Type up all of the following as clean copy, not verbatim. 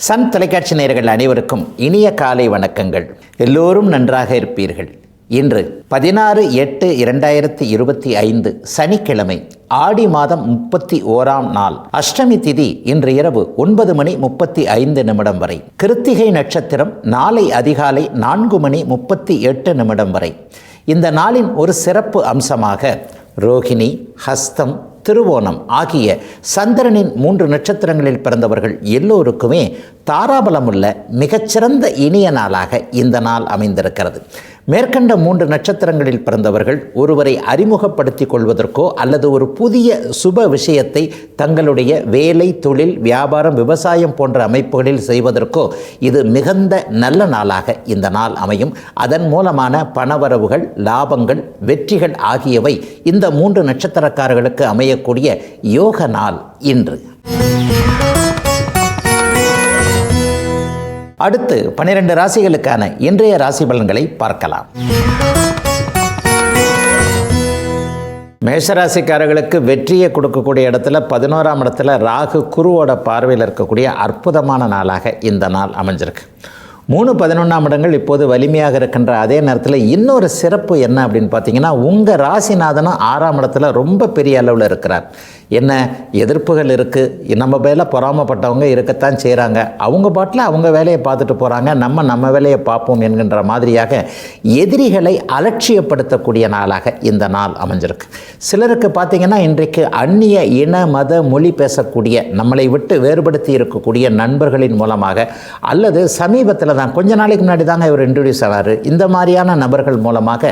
Sun தொலைக்காட்சி நேயர்கள் அனைவருக்கும் இனிய காலை வணக்கங்கள். எல்லோரும் நன்றாக இருப்பீர்கள். இன்று 16/8/2025 சனிக்கிழமை, ஆடி மாதம் 31ஆம் நாள், அஷ்டமி திதி இன்று இரவு 9:35 வரை, கிருத்திகை நட்சத்திரம் நாளை அதிகாலை 4:38 வரை. இந்த நாளின் ஒரு சிறப்பு அம்சமாக ரோகிணி, ஹஸ்தம், திருவோணம் ஆகிய சந்திரனின் 3 நட்சத்திரங்களில் பிறந்தவர்கள் எல்லோருக்குமே தாராபலமுள்ள மிகச்சிறந்த இனிய நாளாக இந்த நாள் அமைந்திருக்கிறது. மேற்கண்ட 3 நட்சத்திரங்களில் பிறந்தவர்கள் ஒருவரை அறிமுகப்படுத்திக் கொள்வதற்கோ அல்லது ஒரு புதிய சுப விஷயத்தை தங்களுடைய வேலை, தொழில், வியாபாரம், விவசாயம் போன்ற அமைப்புகளில் செய்வதற்கோ இது மிகுந்த நல்ல நாளாக இந்த நாள் அமையும். அதன் மூலமான பணவரவுகள், லாபங்கள், வெற்றிகள் ஆகியவை இந்த 3 நட்சத்திரக்காரர்களுக்கு அமையக்கூடிய யோக நாள் இன்று. அடுத்து 12 ராசிகளுக்கான இன்றைய ராசி பலன்களை பார்க்கலாம். மேஷராசிக்காரர்களுக்கு வெற்றியை கொடுக்கக்கூடிய இடத்துல 11ஆம் இடத்துல ராகு குருவோட பார்வையில் இருக்கக்கூடிய அற்புதமான நாளாக இந்த நாள் அமைஞ்சிருக்கு. 3-11ஆம் இடங்கள் இப்போது வலிமையாக இருக்கின்ற அதே நேரத்தில் இன்னொரு சிறப்பு என்ன அப்படின்னு பார்த்தீங்கன்னா, உங்கள் ராசிநாதனும் 6ஆம் இடத்துல ரொம்ப பெரிய அளவில் இருக்கிறார். என்ன எதிர்ப்புகள் இருக்குது, நம்ம வேலை பொறாமப்பட்டவங்க இருக்கத்தான் செய்கிறாங்க, அவங்க பாட்டில் அவங்க வேலையை பார்த்துட்டு போகிறாங்க, நம்ம வேலையை பார்ப்போம் என்கின்ற மாதிரியாக எதிரிகளை அலட்சியப்படுத்தக்கூடிய நாளாக இந்த நாள் அமைஞ்சிருக்கு. சிலருக்கு பார்த்திங்கன்னா, இன்றைக்கு அந்நிய இன, மத, மொழி பேசக்கூடிய, நம்மளை விட்டு வேறுபடுத்தி இருக்கக்கூடிய நண்பர்களின் மூலமாக அல்லது சமீபத்தில் தான் கொஞ்ச நாளைக்கு முன்னாடி தாங்க இவர் இன்ட்ரடியூஸ் ஆனார், இந்த மாதிரியான நபர்கள் மூலமாக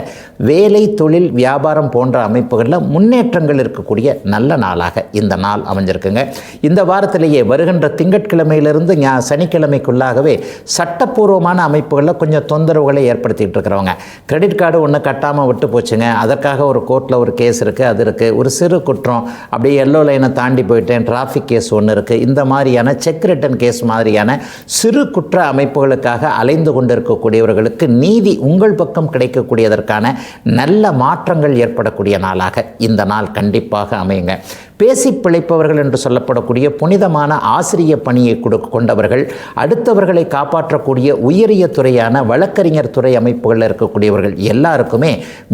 வேலை, தொழில், வியாபாரம் போன்ற அமைப்புகளில் முன்னேற்றங்கள் இருக்கக்கூடிய நல்ல நாளாக இந்த நாள் அமைஞ்சிருக்குங்க. இந்த வாரத்திலேயே வருகின்ற திங்கட்கிழமையிலிருந்து சனிக்கிழமைக்குள்ளாகவே சட்டப்பூர்வமான அமைப்புகளில் கொஞ்சம் தொந்தரவுகளை ஏற்படுத்திகிட்டு இருக்கிறவங்க, கிரெடிட் கார்டு ஒன்று கட்டாமல் விட்டு போச்சுங்க, அதற்காக ஒரு கோர்ட்டில் ஒரு கேஸ் இருக்குது, அது இருக்குது, ஒரு சிறு குற்றம், அப்படியே எல்லோ லைனை தாண்டி போயிட்டேன், டிராஃபிக் கேஸ் ஒன்று இருக்குது, இந்த மாதிரியான செக் ரிட்டன் கேஸ் மாதிரியான சிறு குற்ற அமைப்புகளுக்காக அலைந்து கொண்டிருக்கக்கூடியவர்களுக்கு நீதி உங்கள் பக்கம் கிடைக்கக்கூடியதற்கான நல்ல மாற்றங்கள் ஏற்படக்கூடிய நாளாக இந்த நாள் கண்டிப்பாக அமையுங்க. பேசி பிழைப்பவர்கள் என்று சொல்லப்படக்கூடிய புனிதமான ஆசிரிய பணியை கொண்டவர்கள், அடுத்தவர்களை காப்பாற்றக்கூடிய உயரிய துறையான வழக்கறிஞர் துறை அமைப்புகளில் இருக்கக்கூடியவர்கள் எல்லாருக்குமே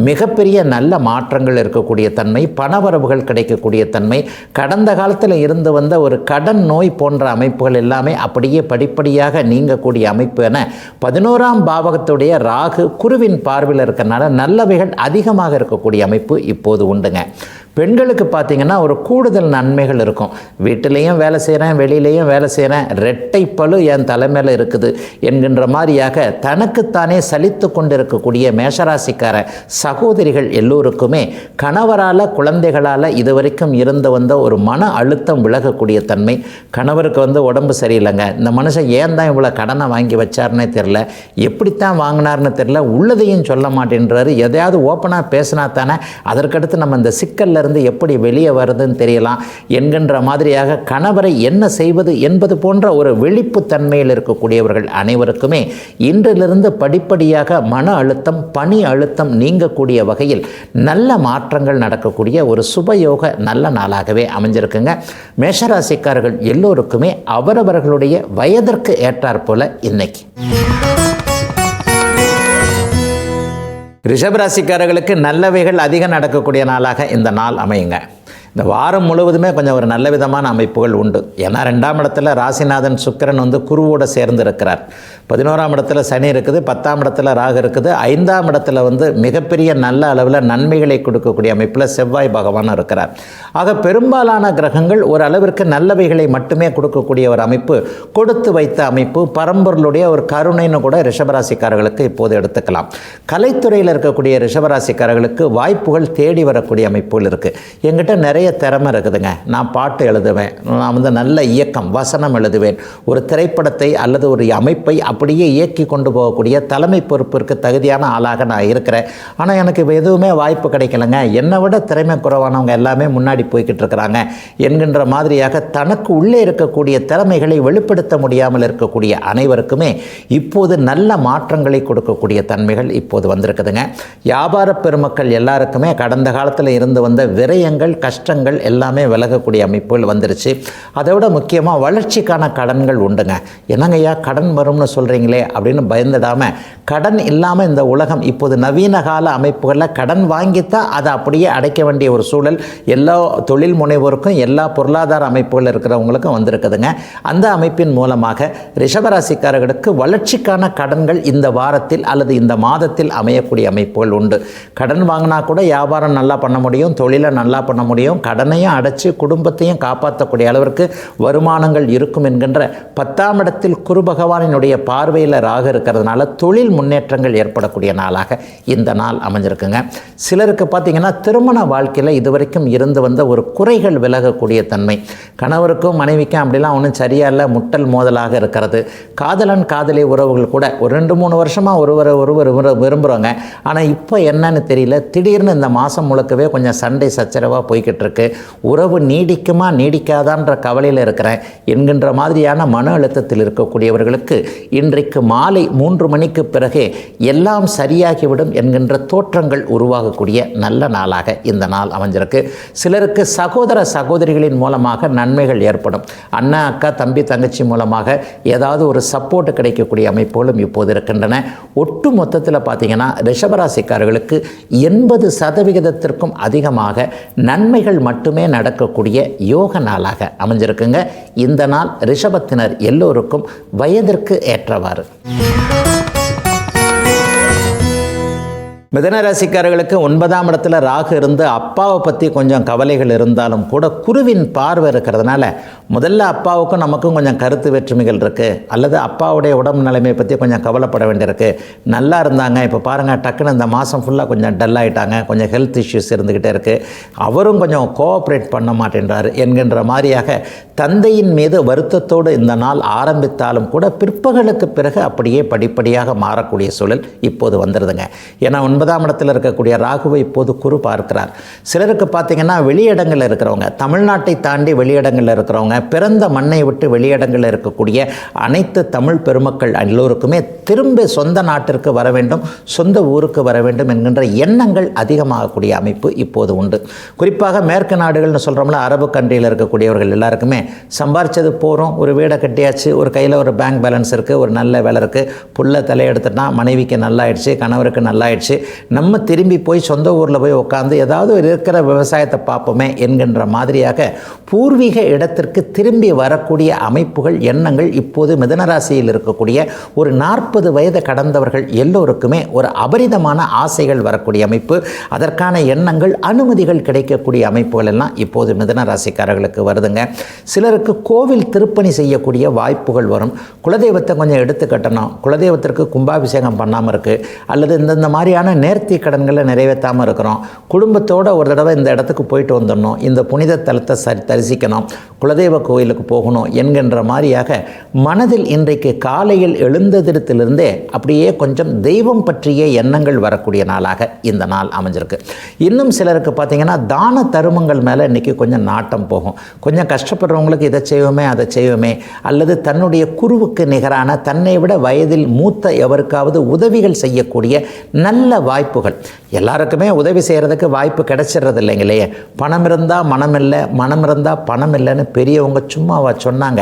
மிகப்பெரிய நல்ல மாற்றங்கள் இருக்கக்கூடிய தன்மை, பணவரவுகள் கிடைக்கக்கூடிய தன்மை, கடந்த காலத்தில் இருந்து வந்த ஒரு கடன் நோய் போன்ற அமைப்புகள் எல்லாமே அப்படியே படிப்படியாக நீங்கக்கூடிய அமைப்பு என 11ஆம் பாவகத்துடைய ராகு குருவின் பார்வையில் இருக்கிறனால நல்லவைகள் அதிகமாக இருக்கக்கூடிய அமைப்பு இப்போது உண்டுங்க. பெண்களுக்கு பார்த்திங்கன்னா ஒரு கூடுதல் நன்மைகள் இருக்கும். வீட்டிலையும் வேலை செய்கிறேன், வெளியிலையும் வேலை செய்கிறேன், இரட்டை பளு என் தலைமையில் இருக்குது என்கின்ற மாதிரியாக தனக்குத்தானே சலித்து கொண்டு இருக்கக்கூடிய மேஷராசிக்கார சகோதரிகள் எல்லோருக்குமே கணவரால், குழந்தைகளால் இதுவரைக்கும் இருந்து வந்த ஒரு மன அழுத்தம் விலகக்கூடிய தன்மை. கணவருக்கு உடம்பு சரியில்லைங்க, இந்த மனுஷன் ஏன் தான் இவ்வளோ கடனை வாங்கி வச்சார்னே தெரில, எப்படித்தான் வாங்கினார்னு தெரில, உள்ளதையும் சொல்ல மாட்டேன்றாரு, எதையாவது ஓப்பனாக பேசினா தானே அதற்கடுத்து நம்ம இந்த சிக்கல்ல இருந்து எப்படி வெளியே வருதுன்னு தெரியலாம் என்கின்ற மாதிரியாக கணவரை என்ன செய்வது என்பது போன்ற ஒரு விழிப்பு தன்மையில் இருக்கக்கூடியவர்கள் அனைவருக்குமே இன்றிலிருந்து படிப்படியாக மன அழுத்தம், பணி அழுத்தம் நீங்கக்கூடிய வகையில் நல்ல மாற்றங்கள் நடக்கக்கூடிய ஒரு சுபயோக நல்ல நாளாகவே அமைஞ்சிருக்குங்க. மேஷராசிக்காரர்கள் எல்லோருக்குமே அவரவர்களுடைய வயதிற்கு ஏற்றாற்போல இன்னைக்கு. ரிஷபராசிக்காரர்களுக்கு நல்லவைகள் அதிகம் நடக்கக்கூடிய நாளாக இந்த நாள் அமையுங்க. இந்த வாரம் முழுவதுமே கொஞ்சம் ஒரு நல்ல விதமான அமைப்புகள் உண்டு. ஏன்னா 2ஆம் இடத்துல ராசிநாதன் சுக்கிரன் குருவோடு சேர்ந்து இருக்கிறார். 11ஆம் இடத்துல சனி இருக்குது, 10ஆம் இடத்துல ராகு இருக்குது, 5ஆம் இடத்துல மிகப்பெரிய நல்ல அளவில் நன்மைகளை கொடுக்கக்கூடிய அமைப்பில் செவ்வாய் பகவான் இருக்கிறார். ஆக பெரும்பாலான கிரகங்கள் ஒரு அளவிற்கு நல்லவைகளை மட்டுமே கொடுக்கக்கூடிய ஒரு அமைப்பு, கொடுத்து வைத்த அமைப்பு, பரம்பொருளுடைய ஒரு கருணைன்னு கூட ரிஷபராசிக்காரர்களுக்கு இப்போது எடுத்துக்கலாம். கலைத்துறையில் இருக்கக்கூடிய ரிஷபராசிக்காரர்களுக்கு வாய்ப்புகள் தேடி வரக்கூடிய அமைப்புகள் இருக்குது. என்கிட்ட நிறைய திறமை இருக்குதுங்க, நான் பாட்டு எழுதுவேன், நான் நல்ல இயக்கம், வசனம் எழுதுவேன், ஒரு திரைப்படத்தை அல்லது ஒரு அமைப்பை அப்படியே இயக்கி கொண்டு போகக்கூடிய தலைமை பொறுப்பிற்கு தகுதியான ஆளாக நான் இருக்கிறேன். ஆனால் எனக்கு எதுவுமே வாய்ப்பு கிடைக்கலைங்க, என்னை விட திறமை குறைவானவங்க எல்லாமே முன்னாடி போய்கிட்டு இருக்கிறாங்க என்கின்ற மாதிரியாக தனக்கு உள்ளே இருக்கக்கூடிய திறமைகளை வெளிப்படுத்த முடியாமல் இருக்கக்கூடிய அனைவருக்குமே இப்போது நல்ல மாற்றங்களை கொடுக்கக்கூடிய தன்மைகள் இப்போது வந்திருக்குதுங்க. வியாபார பெருமக்கள் எல்லாருக்குமே கடந்த காலத்தில் இருந்து வந்த விரயங்கள், கஷ்ட கஷ்டங்கள் எல்லாமே விலகக்கூடிய அமைப்புகள் வந்துருச்சு. அதை விட முக்கியமாக வளர்ச்சிக்கான கடன்கள் உண்டுங்க. என்னங்கய்யா கடன் வரும்னு சொல்கிறீங்களே அப்படின்னு பயந்துடாமல், கடன் இல்லாமல் இந்த உலகம் இப்போது நவீன கால அமைப்புகளில் கடன் வாங்கித்தான் அதை அப்படியே அடைக்க வேண்டிய ஒரு சூழல் எல்லா தொழில் முனைவோருக்கும் எல்லா பொருளாதார அமைப்புகள் இருக்கிறவங்களுக்கும் வந்திருக்குதுங்க. அந்த அமைப்பின் மூலமாக ரிஷபராசிக்காரர்களுக்கு வளர்ச்சிக்கான கடன்கள் இந்த வாரத்தில் அல்லது இந்த மாதத்தில் அமையக்கூடிய அமைப்புகள் உண்டு. கடன் வாங்கினா கூட வியாபாரம் நல்லா பண்ண முடியும், தொழிலை நல்லா பண்ண முடியும், கடனையும் அடைச்சி குடும்பத்தையும் காப்பாற்றக்கூடிய அளவிற்கு வருமானங்கள் இருக்கும் என்கின்ற 10ஆம் இடத்தில் குரு பகவானினுடைய பார்வையில் ராகு இருக்கிறதுனால தொழில் முன்னேற்றங்கள் ஏற்படக்கூடிய நாளாக இந்த நாள் அமைஞ்சிருக்குங்க. சிலருக்கு பார்த்தீங்கன்னா திருமண வாழ்க்கையில் இதுவரைக்கும் இருந்து வந்த ஒரு குறைகள் விலகக்கூடிய தன்மை, கணவருக்கும் மனைவிக்கும் அப்படிலாம் ஒன்றும் சரியா இல்லை, முட்டல் மோதலாக இருக்கிறது. காதலன் காதலி உறவுகள் கூட ஒரு 2-3 வருஷமாக ஒருவர் விரும்புகிறோங்க, ஆனால் இப்போ என்னன்னு தெரியல, திடீர்னு இந்த மாதம் முழுக்கவே கொஞ்சம் சண்டை சச்சரவாக போய்கிட்டு இருக்கு, உறவு நீடிக்குமா நீடிக்காதான்ற கவலையில் இருக்கிறேன் என்கின்ற மாதிரியான மன அழுத்தத்தில் இருக்கக்கூடியவர்களுக்கு இன்றைக்கு மாலை 3 மணிக்கு பிறகே எல்லாம் சரியாகிவிடும் என்கின்ற தோற்றங்கள் உருவாகக்கூடிய நல்ல நாளாக இந்த நாள் அமைஞ்சிருக்கு. சிலருக்கு சகோதர சகோதரிகளின் மூலமாக நன்மைகள் ஏற்படும். அண்ணா அக்கா தம்பி தங்கச்சி மூலமாக ஏதாவது ஒரு சப்போர்ட் கிடைக்கக்கூடிய அமைப்புகளும் இப்போது இருக்கின்றன. ஒட்டு மொத்தத்தில் பார்த்தீங்கன்னா ரிஷபராசிக்காரர்களுக்கு 80% அதிகமாக நன்மைகள் மட்டுமே நடக்கக்கூடிய யோக நாளாக அமைஞ்சிருக்குங்க. இந்த நாள் ரிஷபத்தினர் எல்லோருக்கும் வயதிற்கு ஏற்றவாறு. மிதுன ராசிக்காரர்களுக்கு 9ஆம் இடத்துல ராகு இருந்து அப்பாவை பற்றி கொஞ்சம் கவலைகள் இருந்தாலும் கூட குருவின் பார்வை இருக்கிறதுனால முதல்ல அப்பாவுக்கும் நமக்கும் கொஞ்சம் கருத்து வேற்றுமைகள் இருக்குது, அல்லது அப்பாவுடைய உடம்பு நிலைமையை பற்றி கொஞ்சம் கவலைப்பட வேண்டியிருக்கு. நல்லா இருந்தாங்க, இப்போ பாருங்கள் டக்குன்னு இந்த மாதம் ஃபுல்லாக கொஞ்சம் டல் ஆகிட்டாங்க, கொஞ்சம் ஹெல்த் இஷ்யூஸ் இருந்துக்கிட்டே இருக்குது, அவரும் கொஞ்சம் கோஆப்ரேட் பண்ண மாட்டேன்றார் என்கின்ற மாதிரியாக தந்தையின் மீது வருத்தத்தோடு இந்த நாள் ஆரம்பித்தாலும் கூட பிற்பகலுக்கு பிறகு அப்படியே படிப்படியாக மாறக்கூடிய சூழல் இப்போது வந்துடுதுங்க. ஏன்னா 9ஆம் இடத்தில் இருக்கக்கூடிய ராகுவை இப்போது குரு பார்க்கிறார். சிலருக்கு பார்த்தீங்கன்னா வெளியிடங்களில் இருக்கிறவங்க, தமிழ்நாட்டை தாண்டி வெளியிடங்களில் இருக்கிறவங்க, பிறந்த மண்ணை விட்டு வெளியிடங்களில் இருக்கக்கூடிய அனைத்து தமிழ் பெருமக்கள் எல்லோருக்குமே திரும்ப சொந்த நாட்டிற்கு வர வேண்டும், சொந்த ஊருக்கு வர வேண்டும் என்கின்ற எண்ணங்கள் அதிகமாகக்கூடிய அமைப்பு இப்போது உண்டு. குறிப்பாக மேற்கு நாடுகள்னு சொல்கிறோம்ல, அரபு கண்ட்ரியில் இருக்கக்கூடியவர்கள் எல்லாருக்குமே சம்பாரிச்சது போகிறோம், ஒரு வீடை கட்டியாச்சு, ஒரு கையில் ஒரு பேங்க் பேலன்ஸ் இருக்குது, ஒரு நல்ல வேலை இருக்குது, புள்ள தலையெடுத்துட்டா மனைவிக்கு நல்லாயிடுச்சு, கணவருக்கு நல்லாயிடுச்சு, நம்ம திரும்பி போய் சொந்த ஊரில் போய் உட்காந்து ஏதாவது இருக்கிற விவசாயத்தை பார்ப்போமே என்கின்ற மாதிரியாக பூர்வீக இடத்திற்கு திரும்பி வரக்கூடிய அமைப்புகள் எண்ணங்கள் இப்போது மிதுனராசியில் இருக்கக்கூடிய ஒரு 40 வயது கடந்தவர்கள் எல்லோருக்குமே ஒரு அபரிதமான ஆசைகள் வரக்கூடிய அமைப்பு, அதற்கான எண்ணங்கள் அனுமதிகள் கிடைக்கக்கூடிய அமைப்புகள் எல்லாம் இப்போது மிதுனராசிக்காரர்களுக்கு வருதுங்க. சிலருக்கு கோவில் திருப்பணி செய்யக்கூடிய வாய்ப்புகள் வரும். குலதெய்வத்தை கொஞ்சம் எடுத்து கட்டணும், குலதெய்வத்திற்கு கும்பாபிஷேகம் பண்ணாமல் இருக்குது, அல்லது இந்த மாதிரியான நேர்த்தி கடன்களை நிறைவேற்றாமல் இருக்கிறோம், குடும்பத்தோடு ஒரு தடவை இந்த இடத்துக்கு போயிட்டு வந்துடணும், இந்த புனித தலத்தை தரிசிக்கணும், குலதெய்வ கோயிலுக்கு போகணும் என்கின்ற மாதிரியாக மனதில் இன்றைக்கு காலையில் எழுந்ததிலிருந்தே அப்படியே கொஞ்சம் தெய்வம் பற்றிய எண்ணங்கள் வரக்கூடிய நாளாக இந்த நாள் அமைஞ்சிருக்கு. இன்னும் சிலருக்கு பார்த்தீங்கன்னா தான தருமங்கள் மேலே இன்றைக்கி கொஞ்சம் நாட்டம் போகும். கொஞ்சம் கஷ்டப்படுறவங்களுக்கு இதை செய்வோமே அதை செய்வோமே, அல்லது தன்னுடைய குருவுக்கு நிகரான தன்னை விட வயதில் மூத்த எவருக்காவது உதவிகள் செய்யக்கூடிய நல்ல வாய்ப்புகள். எல்லாருக்குமே உதவி செய்கிறதுக்கு வாய்ப்பு கிடைச்சிடுறது இல்லைங்களே. பணம் இருந்தால் மனம் இல்லை, மனம் இருந்தால் பணம் இல்லைன்னு பெரியவங்க சும்மாவா சொன்னாங்க.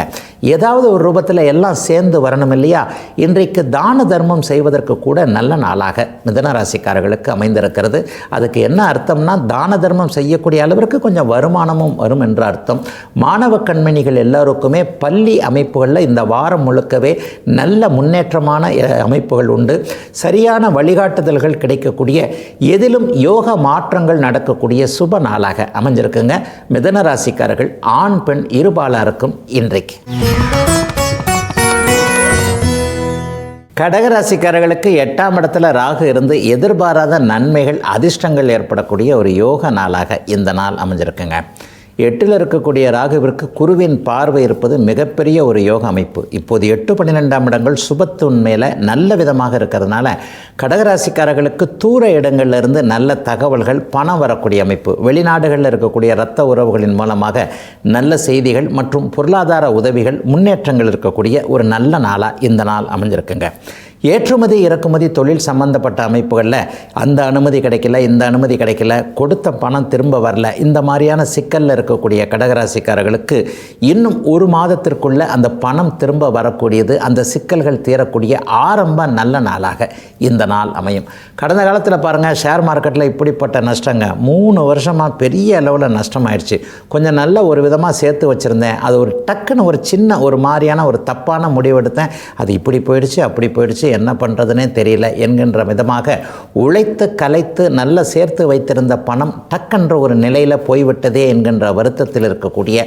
ஏதாவது ஒரு ரூபத்தில் எல்லாம் சேர்ந்து வரணும் இல்லையா? இன்றைக்கு தான தர்மம் செய்வதற்கு கூட நல்ல நாளாக மிதுன ராசிக்காரர்களுக்கு அமைந்திருக்கிறது. அதுக்கு என்ன அர்த்தம்னா, தான தர்மம் செய்யக்கூடிய அளவிற்கு கொஞ்சம் வருமானமும் வரும் என்ற அர்த்தம். மாணவ கண்மணிகள் எல்லாருக்குமே பள்ளி அமைப்புகளில் இந்த வாரம் முழுக்கவே நல்ல முன்னேற்றமான அமைப்புகள் உண்டு. சரியான வழிகாட்டுதல்கள் கிடைக்கக்கூடிய, எதிலும் யோக மாற்றங்கள் நடக்கக்கூடிய சுப நாளாக அமைஞ்சிருக்குங்க மிதுன ராசிக்காரர்கள் ஆண் பெண் இருபாலாருக்கும் இன்றைக்கு. கடகராசிக்காரர்களுக்கு 8ஆம் இடத்துல ராகு இருந்து எதிர்பாராத நன்மைகள் அதிர்ஷ்டங்கள் ஏற்படக்கூடிய ஒரு யோக நாளாக இந்த நாள் அமைஞ்சிருக்குங்க. 8ல் இருக்கக்கூடிய ராகுவிற்கு குருவின் பார்வை இருப்பது மிகப்பெரிய ஒரு யோக அமைப்பு. இப்போது 8, 12ஆம் இடங்கள் சுபத்துவன் மேலே நல்ல விதமாக இருக்கிறதுனால கடகராசிக்காரர்களுக்கு தூர இடங்களிலிருந்து நல்ல தகவல்கள், பணம் வரக்கூடிய அமைப்பு, வெளிநாடுகளில் இருக்கக்கூடிய இரத்த உறவுகளின் மூலமாக நல்ல செய்திகள் மற்றும் பொருளாதார உதவிகள், முன்னேற்றங்கள் இருக்கக்கூடிய ஒரு நல்ல நாளாக இந்த நாள் அமைஞ்சிருக்குங்க. ஏற்றுமதி இறக்குமதி தொழில் சம்பந்தப்பட்ட அமைப்புகளில் அந்த அனுமதி கிடைக்கல, இந்த அனுமதி கிடைக்கல, கொடுத்த பணம் திரும்ப வரல, இந்த மாதிரியான சிக்கலில் இருக்கக்கூடிய கடகராசிக்காரர்களுக்கு இன்னும் ஒரு மாதத்திற்குள்ள அந்த பணம் திரும்ப வரக்கூடியது, அந்த சிக்கல்கள் தீரக்கூடிய ஆரம்ப நல்ல நாளாக இந்த நாள் அமையும். கடந்த காலத்தில் பாருங்கள், ஷேர் மார்க்கெட்டில் இப்படிப்பட்ட நஷ்டங்க 3 வருஷமாக பெரிய அளவில் நஷ்டமாயிடுச்சு. கொஞ்சம் நல்ல ஒரு விதமாக சேர்த்து வச்சுருந்தேன், அது ஒரு டக்குன்னு ஒரு சின்ன ஒரு மாதிரியான ஒரு தப்பான முடிவெடுத்தேன், அது இப்படி போயிடுச்சு அப்படி போயிடுச்சு, என்ன பண்ணுறதுனே தெரியல என்கின்ற விதமாக உழைத்து கலைத்து நல்ல சேர்த்து வைத்திருந்த பணம் டக்கென்ற ஒரு நிலையில் போய்விட்டதே என்கின்ற வருத்தத்தில் இருக்கக்கூடிய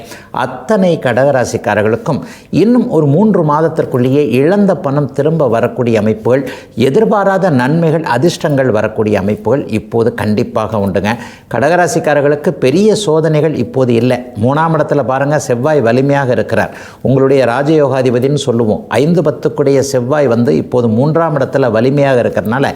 அத்தனை கடகராசிக்காரர்களுக்கும் இன்னும் ஒரு 3 மாதத்திற்குள்ளேயே இழந்த பணம் திரும்ப வரக்கூடிய அமைப்புகள், எதிர்பாராத நன்மைகள் அதிர்ஷ்டங்கள் வரக்கூடிய அமைப்புகள் இப்போது கண்டிப்பாக உண்டுங்க. கடகராசிக்காரர்களுக்கு பெரிய சோதனைகள் இப்போது இல்லை. 3ஆம் இடத்துல பாருங்கள், செவ்வாய் வலிமையாக இருக்கிறார். உங்களுடைய ராஜயோகாதிபதினு சொல்லுவோம். 5-10 செவ்வாய் இப்போது 3ஆம் இடத்துல வலிமையாக இருக்கிறதுனால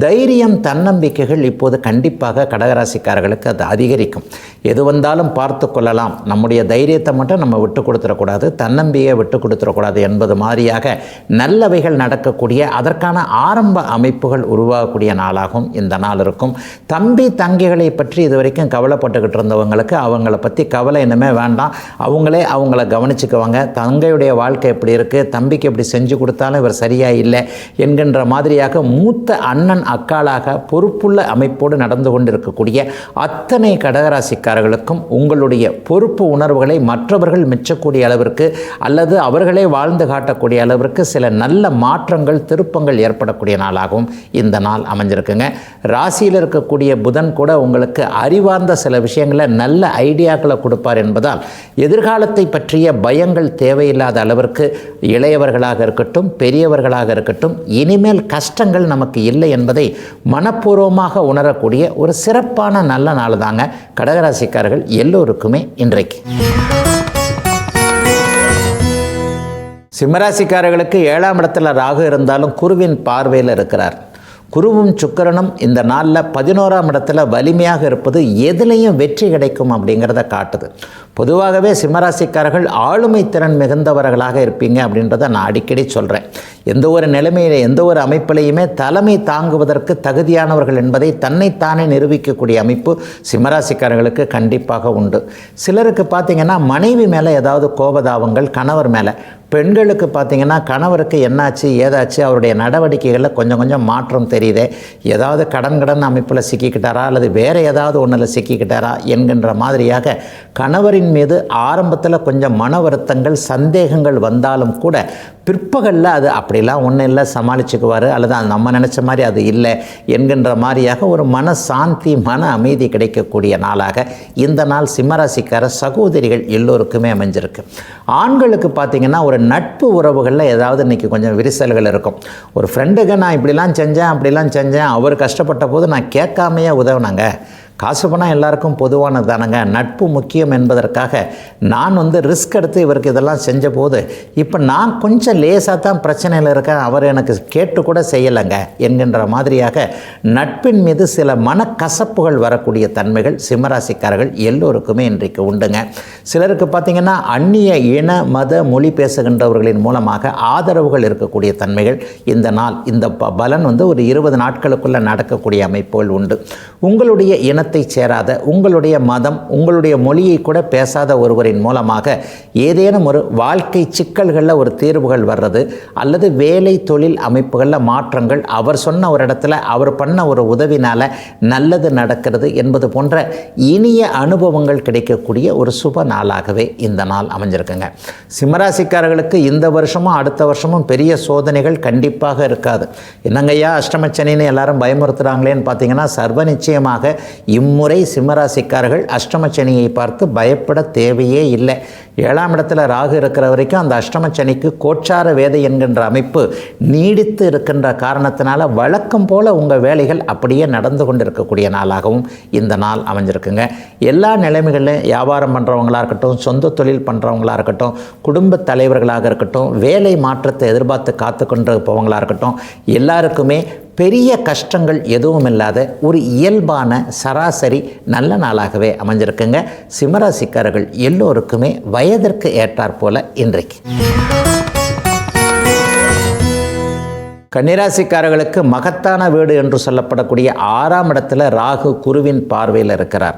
தைரியம் தன்னம்பிக்கைகள் இப்போது கண்டிப்பாக கடகராசிக்காரர்களுக்கு அது அதிகரிக்கும். எது வந்தாலும் பார்த்து கொள்ளலாம், நம்முடைய தைரியத்தை மட்டும் நம்ம விட்டு கொடுத்துடக்கூடாது, தன்னம்பிக்கையை விட்டு கொடுத்துடக்கூடாது என்பது மாதிரியாக நல்லவைகள் நடக்கக்கூடிய அதற்கான ஆரம்ப அமைப்புகள் உருவாகக்கூடிய நாளாகவும் இந்த நாள் இருக்கும். தம்பி தங்கைகளை பற்றி இதுவரைக்கும் கவலைப்பட்டுக்கிட்டு இருந்தவங்களுக்கு அவங்கள பற்றி கவலை இனிமே வேண்டாம், அவங்களே அவங்கள கவனிச்சுக்குவாங்க. தங்கையுடைய வாழ்க்கை எப்படி இருக்குது, தம்பிக்கு எப்படி செஞ்சு கொடுத்தாலும் இவர் சரியாக இல்லை என்கின்ற மாதிரியாக மூத்த அண்ணன் அக்காளாக பொறுப்புள்ள அமைப்போடு நடந்து கொண்டிருக்கக்கூடிய அத்தனை கடகராசிக்காரர்களுக்கும் உங்களுடைய பொறுப்பு உணர்வுகளை மற்றவர்கள் மிச்சக்கூடிய அளவிற்கு அல்லது அவர்களே வாழ்ந்து காட்டக்கூடிய அளவிற்கு சில நல்ல மாற்றங்கள் திருப்பங்கள் ஏற்படக்கூடிய நாளாகவும் இந்த நாள் அமைஞ்சிருக்குங்க. ராசியில் இருக்கக்கூடிய புதன் கூட உங்களுக்கு அறிவார்ந்த சில விஷயங்களை நல்ல ஐடியாக்களை கொடுப்பார் என்பதால் எதிர்காலத்தை பற்றிய பயங்கள் தேவையில்லாத அளவிற்கு இளையவர்களாக இருக்கட்டும் பெரியவர்களாக இருக்கட்டும் இனிமேல் கஷ்டங்கள் நமக்கு இல்லை என்பதை மனப்பூர்வமாக உணரக்கூடிய ஒரு சிறப்பான நல்ல நாள் தாங்க கடகராசிக்காரர்கள் எல்லோருக்குமே இன்றைக்கு. சிம்மராசிக்காரர்களுக்கு 7ஆம் இடத்துல ராகு இருந்தாலும் குருவின் பார்வையில் இருக்கிறார். குருவும் சுக்கிரனும் இந்த நாளில் 11ஆம் இடத்துல வலிமையாக இருப்பது எதுலேயும் வெற்றி கிடைக்கும் அப்படிங்கிறத காட்டுது. பொதுவாகவே சிம்மராசிக்காரர்கள் ஆளுமை திறன் மிகுந்தவர்களாக இருப்பீங்க அப்படின்றத நான் அடிக்கடி சொல்கிறேன். எந்த ஒரு நிலைமையில எந்த ஒரு அமைப்பிலையுமே தலைமை தாங்குவதற்கு தகுதியானவர்கள் என்பதை தன்னைத்தானே நிரூபிக்கக்கூடிய அமைப்பு சிம்மராசிக்காரர்களுக்கு கண்டிப்பாக உண்டு. சிலருக்கு பார்த்திங்கன்னா மனைவி மேலே ஏதாவது கோபதாபங்கள், கணவர் மேலே. பெண்களுக்கு பார்த்திங்கன்னா கணவருக்கு என்னாச்சு ஏதாச்சு அவருடைய நடவடிக்கைகளில் கொஞ்சம் கொஞ்சம் மாற்றம் தெரியுதே, ஏதாவது கடன் அமைப்பில் சிக்கிக்கிட்டாரா அல்லது வேறு ஏதாவது ஒன்றில் சிக்கிக்கிட்டாரா என்கின்ற மாதிரியாக கணவரின் மீது ஆரம்பத்தில் கொஞ்சம் மன வருத்தங்கள் சந்தேகங்கள் வந்தாலும் கூட பிற்பகலில் அது அப்படிலாம் ஒன்றும் இல்லை சமாளிச்சுக்குவார் அல்லது நம்ம நினச்ச மாதிரி அது இல்லை என்கின்ற மாதிரியாக ஒரு மன சாந்தி மன அமைதி கிடைக்கக்கூடிய நாளாக இந்த நாள் சிம்மராசிக்கார சகோதரிகள் எல்லோருக்குமே அமைஞ்சிருக்கு. ஆண்களுக்கு பார்த்திங்கன்னா ஒரு நட்பு உறவுகளில் ஏதாவது இன்றைக்கி கொஞ்சம் விரிசல்கள் இருக்கும். ஒரு ஃப்ரெண்டுக்கு நான் இப்படிலாம் செஞ்சேன் அப்படிலாம் செஞ்சேன், அவர் கஷ்டப்பட்ட போது நான் கேட்காமையே உதவுனாங்க. காசு பணம் எல்லாருக்கும் பொதுவானது தானங்க, நட்பு முக்கியம் என்பதற்காக நான் ரிஸ்க் எடுத்து இவருக்கு இதெல்லாம் செஞ்ச போது இப்போ நான் கொஞ்சம் லேசாக தான் பிரச்சனையில் இருக்கேன், அவர் எனக்கு கேட்டு கூட செய்யலைங்க என்கின்ற மாதிரியாக நட்பின் மீது சில மனக்கசப்புகள் வரக்கூடிய தன்மைகள் சிம்மராசிக்காரர்கள் எல்லோருக்குமே இன்றைக்கு உண்டுங்க. சிலருக்கு பார்த்திங்கன்னா அந்நிய இன மத மொழி பேசுகின்றவர்களின் மூலமாக ஆதரவுகள் இருக்கக்கூடிய தன்மைகள் இந்த நாள் இந்த பலன் ஒரு 20 நாட்களுக்குள்ளே நடக்கக்கூடிய அமைப்புகள் உண்டு. உங்களுடைய இனத்தை சேராத உங்களுடைய மதம் உங்களுடைய மொழியை கூட பேசாத ஒருவரின் மூலமாக ஏதேனும் ஒரு வாழ்க்கை சிக்கல்களில் ஒரு தீர்வுகள் வர்றது அல்லது வேலை தொழில் அமைப்புகளில் மாற்றங்கள், அவர் சொன்ன ஒரு இடத்துல அவர் பண்ண ஒரு உதவினால் நல்லது நடக்கிறது என்பது போன்ற இனிய அனுபவங்கள் கிடைக்கக்கூடிய ஒரு சுப நாளாகவே இந்த நாள் அமைஞ்சிருக்குங்க. சிம்மராசிக்காரர்களுக்கு இந்த வருஷமும் அடுத்த வருஷமும் பெரிய சோதனைகள் கண்டிப்பாக இருக்காது. என்னங்கய்யா அஷ்டமச்சனின்னு எல்லாரும் பயமுறுத்துகிறாங்களேன்னு பார்த்தீங்கன்னா சர்வ நிச்சயமாக இம்முறை சிம்மராசிக்காரர்கள் அஷ்டமச்சனியை பார்த்து பயப்பட தேவையே இல்லை. 7ஆம் இடத்துல ராகு இருக்கிற வரைக்கும் அந்த அஷ்டமச்சனிக்கு கோச்சார வேதை என்கின்ற அமைப்பு நீடித்து இருக்கின்ற காரணத்தினால வழக்கம் போல் உங்கள் வேலைகள் அப்படியே நடந்து கொண்டிருக்கக்கூடிய நாளாகவும் இந்த நாள் அமைஞ்சிருக்குங்க. எல்லா நிலைமைகளிலும் வியாபாரம் பண்ணுறவங்களாக இருக்கட்டும், சொந்த தொழில் பண்ணுறவங்களாக இருக்கட்டும், குடும்ப தலைவர்களாக இருக்கட்டும், வேலை மாற்றத்தை எதிர்பார்த்து காத்து கொண்டு போவங்களாக இருக்கட்டும், எல்லாருக்குமே பெரிய கஷ்டங்கள் எதுவும் இல்லாத ஒரு இயல்பான சராசரி நல்ல நாளாகவே அமைஞ்சிருக்குங்க. சிம்மராசிக்காரர்கள் எல்லோருக்குமே வயதிற்கு ஏற்றாற் போல இன்றைக்கு. கன்னிராசிக்காரர்களுக்கு மகத்தான வீடு என்று சொல்லப்படக்கூடிய 6ஆம் இடத்துல ராகு குருவின் பார்வையில் இருக்கிறார்.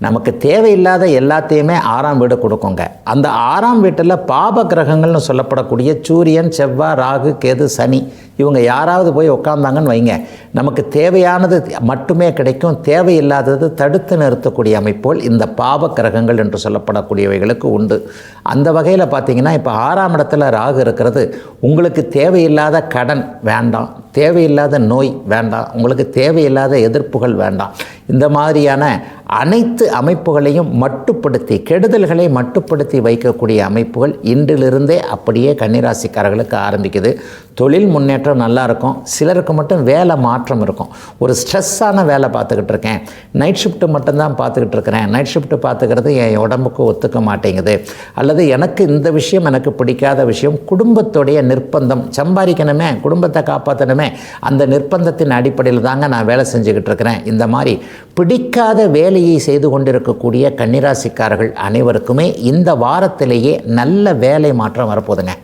நமக்கு தேவையில்லாத எல்லாத்தையுமே 6ஆம் வீடு கொடுக்குங்க. அந்த 6ஆம் வீட்டில் பாப கிரகங்கள்னு சொல்லப்படக்கூடிய சூரியன், செவ்வாய், ராகு, கேது, சனி இவங்க யாராவது போய் உட்காந்தாங்கன்னு வைங்க, நமக்கு தேவையானது மட்டுமே கிடைக்கும், தேவையில்லாதது தடுத்து நிறுத்தக்கூடிய அமைப்போல் இந்த பாப கிரகங்கள் என்று சொல்லப்படக்கூடியவைகளுக்கு உண்டு. அந்த வகையில் பார்த்திங்கன்னா இப்போ 6ஆம் இடத்துல ராகு இருக்கிறது. உங்களுக்கு தேவையில்லாத கடன் வேண்டாம், தேவையில்லாத நோய் வேண்டாம், உங்களுக்கு தேவையில்லாத எதிர்ப்புகள் வேண்டாம். இந்த மாதிரியான அனைத்து அமைப்புகளையும் மட்டுப்படுத்தி, கெடுதல்களை மட்டுப்படுத்தி வைக்கக்கூடிய அமைப்புகள் இன்றிலிருந்தே அப்படியே கன்னிராசிக்காரர்களுக்கு ஆரம்பிக்குது. தொழில் முன்னேற்றம் நல்லா இருக்கும். சிலருக்கு மட்டும் வேலை மாற்றம் இருக்கும். ஒரு ஸ்ட்ரெஸ்ஸான வேலை பார்த்துக்கிட்டு இருக்கேன், நைட் ஷிஃப்ட்டு மட்டும்தான் பார்த்துக்கிட்டு இருக்கிறேன், நைட் ஷிஃப்ட்டு பார்த்துக்கிறது என் உடம்புக்கு ஒத்துக்க மாட்டேங்குது, அல்லது எனக்கு இந்த விஷயம் எனக்கு பிடிக்காத விஷயம், குடும்பத்துடைய நிர்பந்தம், சம்பாதிக்கணுமே, குடும்பத்தை காப்பாற்றணுமே, அந்த நிர்பந்தத்தின் அடிப்படையில் தாங்க நான் வேலை செஞ்சுக்கிட்டு இருக்கிறேன். இந்த மாதிரி பிடிக்காத வேலையை செய்து கொண்டிருக்கக்கூடிய கன்னிராசிக்காரர்கள் அனைவருக்குமே இந்த வாரத்திலேயே நல்ல வேலை மாற்றம் வரப்போகுதுங்க.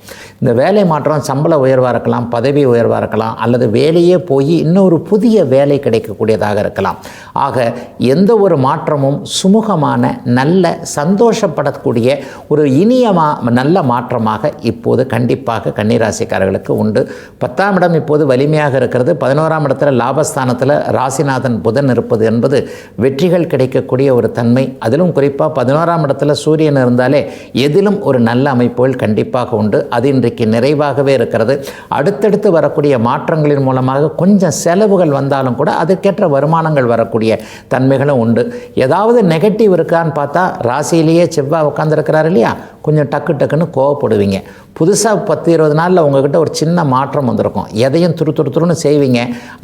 இந்த வேலை மாற்றம் சம்பள உயர்வாக இருக்கலாம், பதவி உயர்வாக இருக்கலாம், அல்லது வேலையே போய் இன்னொரு புதிய வேலை கிடைக்கக்கூடியதாக இருக்கலாம். ஆக எந்த ஒரு மாற்றமும் சுமூகமான, நல்ல, சந்தோஷப்படக்கூடிய ஒரு இனிய நல்ல மாற்றமாக இப்போது கண்டிப்பாக கன்னிராசிக்காரர்களுக்கு உண்டு. 10ஆம் இடம் இப்போது வலிமையாக இருக்கிறது. 11ஆம் இடத்துல லாபஸ்தானத்தில் ராசிநாதன் புதன் இருப்பது என்பது வெற்றிகள் கிடைக்கக்கூடிய ஒரு தன்மை. அதிலும் குறிப்பாக 11ஆம் இடத்துல சூரியன் இருந்தாலே எதிலும் ஒரு நல்ல அமைப்புகள் கண்டிப்பாக உண்டு. அது இன்றைக்கு நிறைவாகவே இருக்கிறது. அடுத்தடுத்து வரக்கூடிய மாற்றங்களின் மூலமாக கொஞ்சம் செலவுகள் வந்தாலும் கூட அதற்கேற்ற வருமானங்கள் வரக்கூடிய தன்மைகளும் உண்டு. ஏதாவது நெகட்டிவ் இருக்கான்னு பார்த்தா ராசியிலேயே செவ்வாய் உட்காந்துருக்கிறார் இல்லையா, கொஞ்சம் டக்கு டக்குன்னு கோவப்படுவீங்க. புதுசாக 10-20 நாளில் உங்கள்கிட்ட ஒரு சின்ன மாற்றம் வந்திருக்கும். எதையும் துருன்னு செய்வீங்க.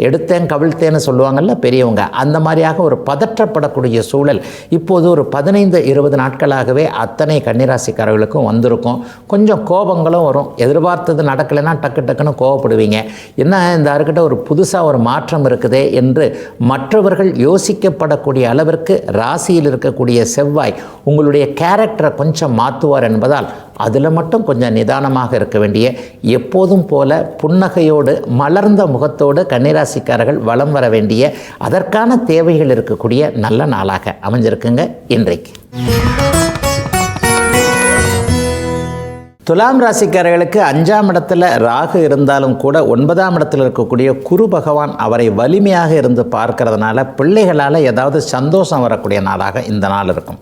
எடுத்தேன் கவிழ்த்தேன்னு சொல்லுவாங்கள்ல பெரியவங்க, அந்த மாதிரியாக ஒரு பதற்றப்படக்கூடிய சூழல் இப்போது ஒரு 15-20 நாட்களாகவே அத்தனை கன்னிராசிக்காரர்களுக்கும் வந்திருக்கும். கொஞ்சம் கோபங்களும் வரும். எதிர்பார்த்தது நடக்கலைன்னா டக்கு டக்குன்னு கோவப்படுவீங்க. என்ன இந்த யாருக்கிட்ட ஒரு புதுசாக ஒரு மாற்றம் இருக்குதே என்று மற்றவர்கள் யோசிக்கப்படக்கூடிய அளவிற்கு ராசியில் இருக்கக்கூடிய செவ்வாய் உங்களுடைய கேரக்டரை கொஞ்சம் மாற்றுவார் என்பதால் அதில் மட்டும் கொஞ்சம் நிதானமாக இருக்க வேண்டிய, எப்போதும் போல புன்னகையோடு மலர்ந்த முகத்தோடு கன்னிராசிக்காரர்கள் வலம் வர வேண்டிய, அதற்கான தேவைகள் இருக்கக்கூடிய நல்ல நாளாக அமைஞ்சிருக்குங்க இன்றைக்கு. துலாம் ராசிக்காரர்களுக்கு 5ஆம் இடத்துல ராகு இருந்தாலும் கூட 9ஆம் இடத்தில் இருக்கக்கூடிய குரு பகவான் அவரை வலிமையாக இருந்து பார்க்கறதுனால பிள்ளைகளால் ஏதாவது சந்தோஷம் வரக்கூடிய நாளாக இந்த நாள் இருக்கும்.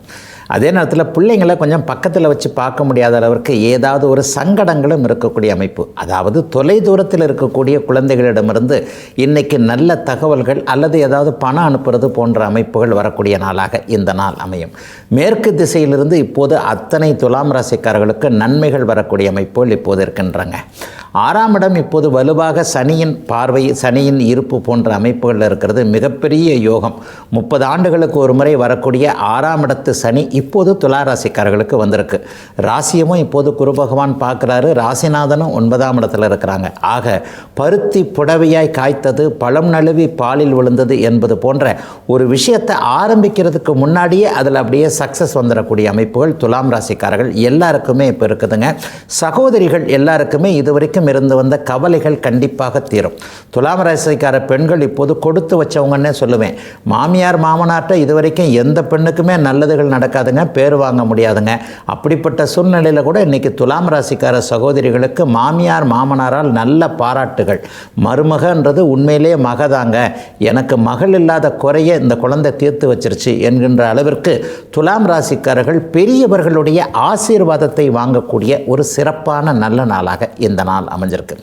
அதே நேரத்தில் பிள்ளைங்களை கொஞ்சம் பக்கத்தில் வச்சு பார்க்க முடியாத அளவிற்கு ஏதாவது ஒரு சங்கடங்களும் இருக்கக்கூடிய அமைப்பு. அதாவது தொலை தூரத்தில் இருக்கக்கூடிய குழந்தைகளிடமிருந்து இன்றைக்கி நல்ல தகவல்கள் அல்லது ஏதாவது பணம் அனுப்புறது போன்ற அமைப்புகள் வரக்கூடிய நாளாக இந்த நாள் அமையும். மேற்கு திசையிலிருந்து இப்போது அத்தனை துலாம் ராசிக்காரர்களுக்கு நன்மைகள் வரக்கூடிய அமைப்புகள் இப்போது இருக்கின்றன. 6ஆம் இடம் இப்போது வலுவாக சனியின் பார்வை, சனியின் இருப்பு போன்ற அமைப்புகள் இருக்கிறது. மிகப்பெரிய யோகம். 30 ஆண்டுகளுக்கு ஒரு முறை வரக்கூடிய 6ஆம் இடத்து சனி இப்போது துலா ராசிக்காரர்களுக்கு வந்திருக்கு. ராசியமும் இப்போது குரு பகவான் பார்க்குறாரு. ராசிநாதனும் 9ஆம் இடத்துல இருக்கிறாங்க. ஆக பருத்தி புடவையாய் காய்த்தது, பழம் நழுவி பாலில் விழுந்தது என்பது போன்ற ஒரு விஷயத்தை ஆரம்பிக்கிறதுக்கு முன்னாடியே அதில் அப்படியே சக்ஸஸ் வந்துடக்கூடிய அமைப்புகள் துலாம் ராசிக்காரர்கள் எல்லாருக்குமே இப்போ இருக்குதுங்க. சகோதரிகள் எல்லாருக்குமே இதுவரைக்கும் இருந்து வந்த கவலைகள் கண்டிப்பாக தீரும். துலாம் ராசிக்கார பெண்கள் இப்போது கொடுத்து வச்சவங்கன்னே சொல்லுவேன். மாமியார் மாமனார்ட்ட இதுவரைக்கும் எந்த பெண்ணுக்குமே நல்லதுகள் நடக்காதுங்க, பேர் வாங்க முடியாதுங்க. அப்படிப்பட்ட சூழ்நிலையில் கூட இன்றைக்கி துலாம் ராசிக்கார சகோதரிகளுக்கு மாமியார் மாமனாரால் நல்ல பாராட்டுகள். மருமகன்றது உண்மையிலே மகதாங்க, எனக்கு மகள் இல்லாத குறைய இந்த குழந்தை தீர்த்து வச்சிருச்சு என்கின்ற அளவிற்கு துலாம் ராசிக்காரர்கள் பெரியவர்களுடைய ஆசீர்வாதத்தை வாங்கக்கூடிய ஒரு சிறப்பான நல்ல நாளாக இந்த நாள் அமைஞ்சிருக்கு.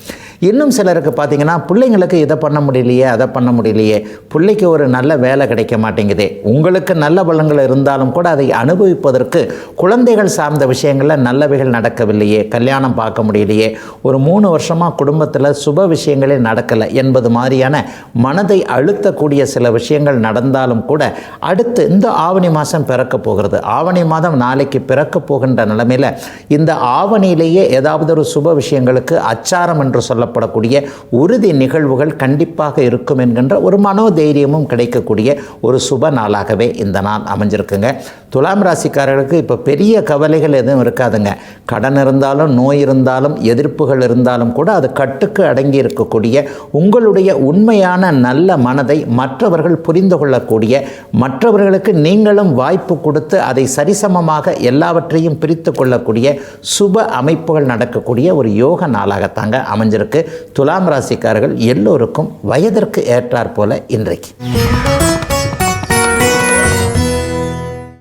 இன்னும் சிலருக்கு பார்த்தீங்கன்னா பிள்ளைங்களுக்கு இதை பண்ண முடியலையே, அதை பண்ண முடியலையே, பிள்ளைக்கு ஒரு நல்ல வேலை கிடைக்க மாட்டேங்குதே. உங்களுக்கு நல்ல பலன்கள் இருந்தாலும் கூட அதை அனுபவிப்பதற்கு குழந்தைகள் சார்ந்த விஷயங்களில் நல்லவைகள் நடக்கவில்லையே, கல்யாணம் பார்க்க முடியலையே, ஒரு 3 வருஷமாக குடும்பத்தில் சுப விஷயங்களே நடக்கலை என்பது மாதிரியான மனதை அழுத்தக்கூடிய சில விஷயங்கள் நடந்தாலும் கூட அடுத்து இந்த ஆவணி மாதம் பிறக்க போகிறது. ஆவணி மாதம் நாளைக்கு பிறக்க போகின்ற நிலைமையில் இந்த ஆவணியிலேயே ஏதாவது ஒரு சுப விஷயங்களுக்கு அச்சாரம் என்று சொல்லப்படக்கூடிய உறுதி நிகழ்வுகள் கண்டிப்பாக இருக்கும் என்கின்ற ஒரு மனோதைரியமும் கிடைக்கக்கூடிய ஒரு சுப நாளாகவே இந்த நாள் அமைஞ்சிருக்குங்க. துலாம் ராசிக்காரர்களுக்கு இப்போ பெரிய கவலைகள் எதுவும் இருக்காதுங்க. கடன் இருந்தாலும், நோய் இருந்தாலும், எதிர்ப்புகள் இருந்தாலும் கூட அது கட்டுக்கு அடங்கி இருக்கக்கூடிய உங்களுடைய உண்மையான நல்ல மனதை மற்றவர்கள் புரிந்து கொள்ளக்கூடிய, மற்றவர்களுக்கு நீங்களும் வாய்ப்பு கொடுத்து அதை சரிசமமாக எல்லாவற்றையும் பிரித்து கொள்ளக்கூடிய சுப அமைப்புகள் நடக்கக்கூடிய ஒரு யோக நாளாகத்தாங்க அமைஞ்சிருக்கு. துலாம் ராசிக்காரர்கள் எல்லோருக்கும் வயதிற்கு ஏற்றாற் போல இன்றைக்கு.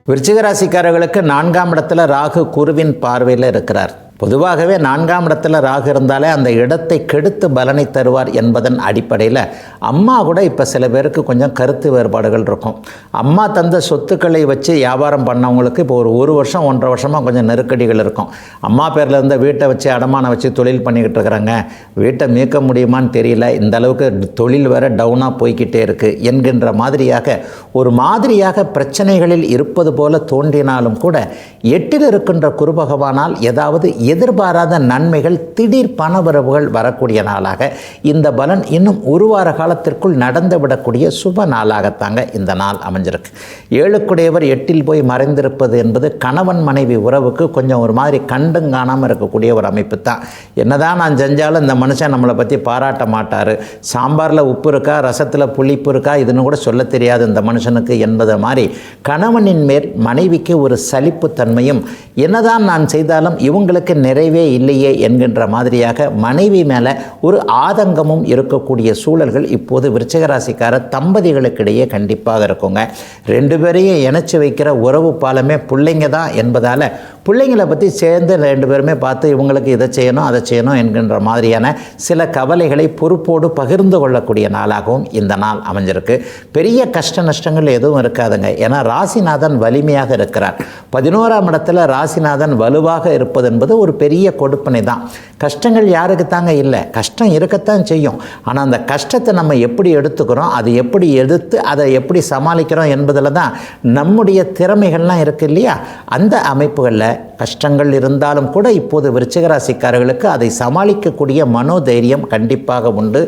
விருச்சிக ராசிக்காரர்களுக்கு 4ஆம் இடத்துல ராகு குருவின் பார்வையில் இருக்கிறார். பொதுவாகவே 4ஆம் இடத்துல ராகு இருந்தாலே அந்த இடத்தை கெடுத்து பலனை தருவார் என்பதன் அடிப்படையில் அம்மா கூட இப்போ சில பேருக்கு கொஞ்சம் கருத்து வேறுபாடுகள் இருக்கும். அம்மா தந்த சொத்துக்களை வச்சு வியாபாரம் பண்ணவங்களுக்கு இப்போ ஒரு வருஷம் 1.5 வருஷமாக கொஞ்சம் நெருக்கடிகள் இருக்கும். அம்மா பேரில் இருந்த வீட்டை வச்சு அடமானம் வச்சு தொழில் பண்ணிக்கிட்டு இருக்கிறாங்க, வீட்டை மீட்க முடியுமான்னு தெரியல, இந்த அளவுக்கு தொழில் வேறு டவுனாக போய்கிட்டே இருக்குது என்கின்ற மாதிரியாக பிரச்சனைகளில் இருப்பது போல தோன்றினாலும் கூட 8இல் இருக்கின்ற குரு பகவானால் ஏதாவது எதிர்பாராத நன்மைகள், திடீர் பணவரவுகள் வரக்கூடிய நாளாக இந்த பலன் இன்னும் ஒரு வார காலத்திற்குள் நடந்துவிடக்கூடிய சுப நாளாகத்தாங்க இந்த நாள் அமைஞ்சிருக்கு. 7க்குடையவர் 8இல் போய் மறைந்திருப்பது என்பது கணவன் மனைவி உறவுக்கு கொஞ்சம் ஒரு மாதிரி கண்டும் காணாமல் இருக்கக்கூடிய ஒரு அமைப்பு தான். என்னதான் நான் செஞ்சாலும் இந்த மனுஷன் நம்மளை பற்றி பாராட்ட மாட்டார், சாம்பாரில் உப்பு இருக்கா, ரசத்தில் புளிப்பு இருக்கா, இதுன்னு கூட சொல்ல தெரியாது இந்த மனுஷனுக்கு என்பது மாதிரி கணவனின் மேல் மனைவிக்கு ஒரு சலிப்புத்தன்மையும், என்னதான் நான் செய்தாலும் இவங்களுக்கு நிறைவே இல்லையே என்கின்ற மாதிரியாக மனைவி மேலே ஒரு ஆதங்கமும் இருக்கக்கூடிய சூழல்கள் இப்போது விருச்சிக ராசிக்கார தம்பதிகளுக்கிடையே கண்டிப்பாக இருக்குங்க. 2 பேரையும் இணைச்சி வைக்கிற உறவு பாலமே பிள்ளைங்க தான் என்பதால் பிள்ளைங்களை பற்றி சேர்ந்து 2 பேருமே பார்த்து இவங்களுக்கு இதை செய்யணும் அதை செய்யணும் என்கின்ற மாதிரியான சில கவலைகளை பொறுப்போடு பகிர்ந்து கொள்ளக்கூடிய நாளாகவும் இந்த நாள் அமைஞ்சிருக்கு. பெரிய கஷ்ட நஷ்டங்கள் எதுவும் இருக்காதுங்க. ஏன்னா ராசிநாதன் வலிமையாக இருக்கிறார். 11ஆம் இடத்துல ராசிநாதன் வலுவாக இருப்பது என்பது ஒரு பெரிய கொடுப்பனை தான். கஷ்டங்கள் யாருக்கு தாங்க இல்லை, கஷ்டம் இருக்கத்தான் செய்யும். ஆனால் அந்த கஷ்டத்தை நம்ம எப்படி எடுத்துக்கிறோம், அது எப்படி எடுத்து அதை எப்படி சமாளிக்கிறோம் என்பதில் தான் நம்முடைய திறமைகள்லாம் இருக்குது இல்லையா. அந்த அமைப்புகளில் கஷ்டங்கள் இருந்தாலும் கூட இப்போது விருச்சிக ராசிக்காரர்களுக்கு அதை சமாளிக்கக்கூடிய மனோதைரியம் கண்டிப்பாக உண்டு.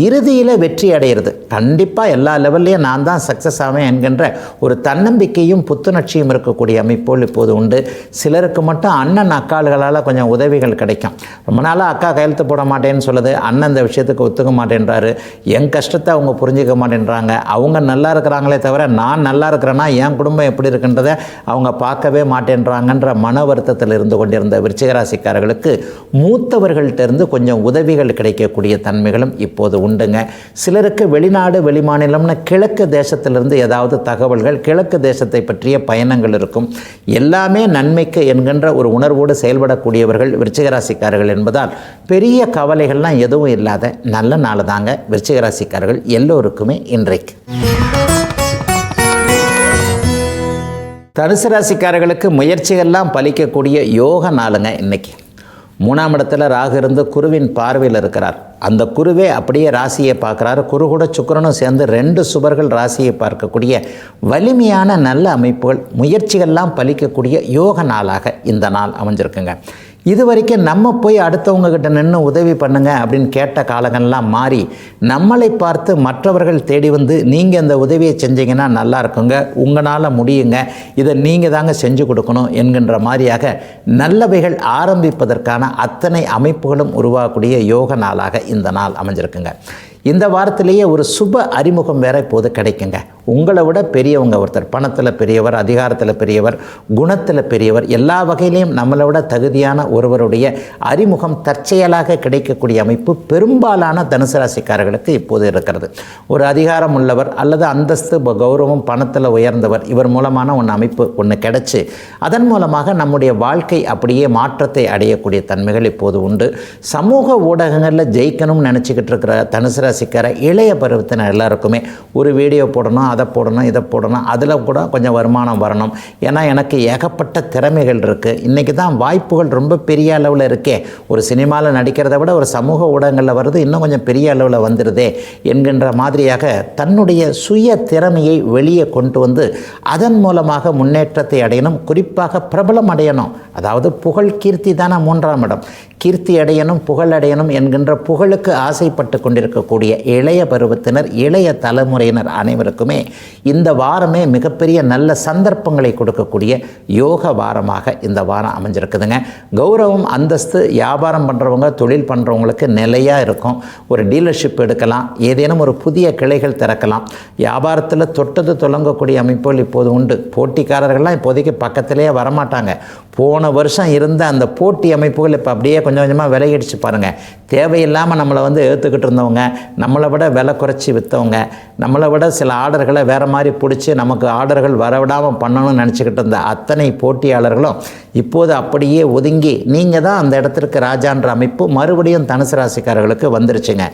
இறுதியில் வெற்றி அடைகிறது கண்டிப்பாக எல்லா லெவல்லையும் நான் தான் சக்ஸஸ் ஆவேன் என்கின்ற ஒரு தன்னம்பிக்கையும் புத்துணர்ச்சியும் இருக்கக்கூடிய அமைப்போல் இப்போது உண்டு. சிலருக்கு மட்டும் அண்ணன் அக்கால்களால் கொஞ்சம் உதவிகள் கிடைக்கும். ரொம்ப நாளாக அக்கா கையெழுத்து போட மாட்டேன்னு சொல்லுது, அண்ணன் இந்த விஷயத்துக்கு ஒத்துக்க மாட்டேன்றாரு, என் கஷ்டத்தை அவங்க புரிஞ்சிக்க மாட்டேன்றாங்க, அவங்க நல்லா இருக்கிறாங்களே தவிர நான் நல்லா இருக்கிறேன்னா என் குடும்பம் எப்படி இருக்குன்றதை அவங்க பார்க்கவே மாட்டேன்றாங்கன்ற மன வருத்தத்தில் இருந்து கொண்டிருந்த விருச்சிக ராசிக்காரர்களுக்கு மூத்தவர்கள்ட்டிருந்து கொஞ்சம் உதவிகள் கிடைக்கக்கூடிய தன்மைகளும் இப்போது உண்டுங்க. சிலருக்கு வெளிநாடு வெளிமாநிலம்னு கிழக்கு தேசத்திலிருந்து ஏதாவது தகவல்கள், கிழக்கு தேசத்தை பற்றிய பயணங்கள் இருக்கும். எல்லாமே நன்மைக்கு என்கின்ற ஒரு உணர்வோடு செயல்படக்கூடியவர்கள் விருச்சிக ராசிக்காரர்கள் என்பதால் பெரிய கவலைகள்லாம் எதுவும் இல்லாத நல்ல நாள் தாங்க விருச்சிக ராசிக்காரர்கள் எல்லோருக்குமே இன்றைக்கு. தனுசு ராசிக்காரர்களுக்கு முயற்சிகள்லாம் பலிக்கக்கூடிய யோக நாளுங்க இன்னைக்கு. 3ஆம் இடத்துல ராகு இருந்து குருவின் பார்வையில் இருக்கிறார். அந்த குருவே அப்படியே ராசியை பார்க்குறாரு. குரு கூட சுக்கிரனும் சேர்ந்து 2 சுபர்கள் ராசியை பார்க்கக்கூடிய வலிமையான நல்ல அமைப்புகள், முயற்சிகள்லாம் பலிக்கக்கூடிய யோக நாளாக இந்த நாள் அமைஞ்சிருக்குங்க. இது வரைக்கும் நம்ம போய் அடுத்தவங்கக்கிட்ட நின்று உதவி பண்ணுங்க அப்படின்னு கேட்ட காலங்கள்லாம் மாறி நம்மளை பார்த்து மற்றவர்கள் தேடி வந்து நீங்கள் இந்த உதவியை செஞ்சீங்கன்னா நல்லா இருக்குங்க, உங்களால் முடியுங்க, இதை நீங்கள் தாங்க செஞ்சு கொடுக்கணும் என்கின்ற மாதிரியாக நல்லவைகள் ஆரம்பிப்பதற்கான அத்தனை அமைப்புகளும் உருவாகக்கூடிய யோக நாளாக இந்த நாள் அமைஞ்சிருக்குங்க. இந்த வாரத்திலேயே ஒரு சுப அறிமுகம் வேற இப்போது கிடைக்குங்க. உங்களை விட பெரியவங்க ஒருத்தர், பணத்தில் பெரியவர், அதிகாரத்தில் பெரியவர், குணத்தில் பெரியவர், எல்லா வகையிலையும் நம்மளை விட தகுதியான ஒருவருடைய அறிமுகம் தற்செயலாக கிடைக்கக்கூடிய அமைப்பு பெரும்பாலான தனுசு ராசிக்காரர்களுக்கு இப்போது இருக்கிறது. ஒரு அதிகாரம் உள்ளவர் அல்லது அந்தஸ்து கௌரவம் பணத்தில் உயர்ந்தவர், இவர் மூலமான அமைப்பு ஒன்று கிடைச்சி அதன் மூலமாக நம்முடைய வாழ்க்கை அப்படியே மாற்றத்தை அடையக்கூடிய தன்மைகள் இப்போது உண்டு. சமூக ஊடகங்களில் ஜெயிக்கணும்னு நினச்சிக்கிட்டு இருக்கிற தனுசு ராசிக்கார இளைய பருவத்தினர் எல்லாருக்குமே ஒரு வீடியோ போடணும், அதை போடணும், இதை போடணும், அதில் கூட கொஞ்சம் வருமானம் வரணும். ஏன்னா எனக்கு ஏகப்பட்ட திறமைகள் இருக்குது, இன்றைக்கி தான் வாய்ப்புகள் ரொம்ப பெரிய அளவில் இருக்கே, ஒரு சினிமாவில் நடிக்கிறத விட ஒரு சமூக ஊடகங்களில் வருது இன்னும் கொஞ்சம் பெரிய அளவில் வந்துடுதே என்கின்ற மாதிரியாக தன்னுடைய சுய திறமையை வெளியே கொண்டு வந்து அதன் மூலமாக முன்னேற்றத்தை அடையணும், குறிப்பாக பிரபலம் அடையணும். அதாவது புகழ் கீர்த்தி தானே 3ஆம் இடம். கீர்த்தி அடையணும், புகழ் அடையணும் என்கின்ற புகழுக்கு ஆசைப்பட்டு கொண்டிருக்கக்கூடிய இளைய பருவத்தினர், இளைய தலைமுறையினர் அனைவருக்குமே இந்த வாரமே மிகப்பெரிய நல்ல சந்தர்ப்பங்களை கொடுக்கக்கூடிய யோக வாரமாக இந்த வாரம் அமைஞ்சிருக்குதுங்க. கௌரவம், அந்தஸ்து, வியாபாரம் பண்ணுறவங்க, தொழில் பண்ணுறவங்களுக்கு நிலையாக இருக்கும். ஒரு டீலர்ஷிப் எடுக்கலாம், ஏதேனும் ஒரு புதிய கிளைகள் திறக்கலாம். வியாபாரத்தில் தொட்டது தொடங்கக்கூடிய அமைப்புகள் இப்போது உண்டு. போட்டிக்காரர்கள்லாம் இப்போதைக்கு பக்கத்திலேயே வரமாட்டாங்க. போன வருஷம் இருந்த அந்த போட்டி அமைப்புகள் இப்போ அப்படியே கொஞ்சம் கொஞ்சமாக விலையடிச்சு பாருங்கள். தேவையில்லாமல் நம்மளை வந்து ஏற்றுக்கிட்டு இருந்தவங்க, நம்மளை விட விலை குறைச்சி விற்றவங்க, நம்மளை விட சில ஆர்டர்களை வேறு மாதிரி பிடிச்சி நமக்கு ஆர்டர்கள் வரவிடாமல் பண்ணணும்னு நினச்சிக்கிட்டு இருந்த அத்தனை போட்டியாளர்களும் இப்போது அப்படியே ஒதுங்கி நீங்கள் தான் அந்த இடத்திற்கு ராஜான்ற அமைப்பு மறுபடியும் தனுசு ராசிக்காரர்களுக்கு வந்துருச்சுங்க.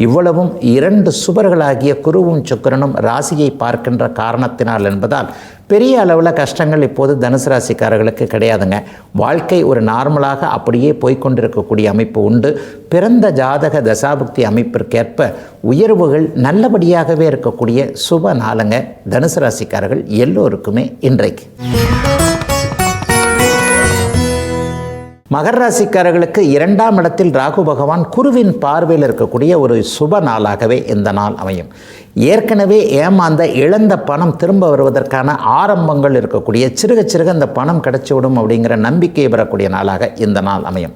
இவ்வளவும் 2 சுபர்களாகிய குருவும் சுக்கிரனும் ராசியை பார்க்கின்ற காரணத்தினால் என்பதால் பெரிய அளவில் கஷ்டங்கள் இப்போது தனுசு ராசிக்காரர்களுக்கு கிடையாதுங்க. வாழ்க்கை ஒரு நார்மலாக அப்படியே போய்கொண்டிருக்கக்கூடிய அமைப்பு உண்டு. பிறந்த ஜாதக தசாபுக்தி அமைப்பிற்கேற்ப உயர்வுகள் நல்லபடியாகவே இருக்கக்கூடிய சுப நாளுங்க தனுசு ராசிக்காரர்கள் எல்லோருக்குமே இன்றைக்கு. மகர ராசிக்காரர்களுக்கு 2ஆம் இடத்தில் ராகு பகவான் குருவின் பார்வையில் இருக்கக்கூடிய ஒரு சுப நாளாகவே இந்த நாள் அமையும். ஏற்கனவே ஏமாந்த இழந்த பணம் திரும்ப வருவதற்கான ஆரம்பங்கள் இருக்கக்கூடிய, சிறுக சிறுக அந்த பணம் கிடச்சிவிடும் அப்படிங்கிற நம்பிக்கை பெறக்கூடிய நாளாக இந்த நாள் அமையும்.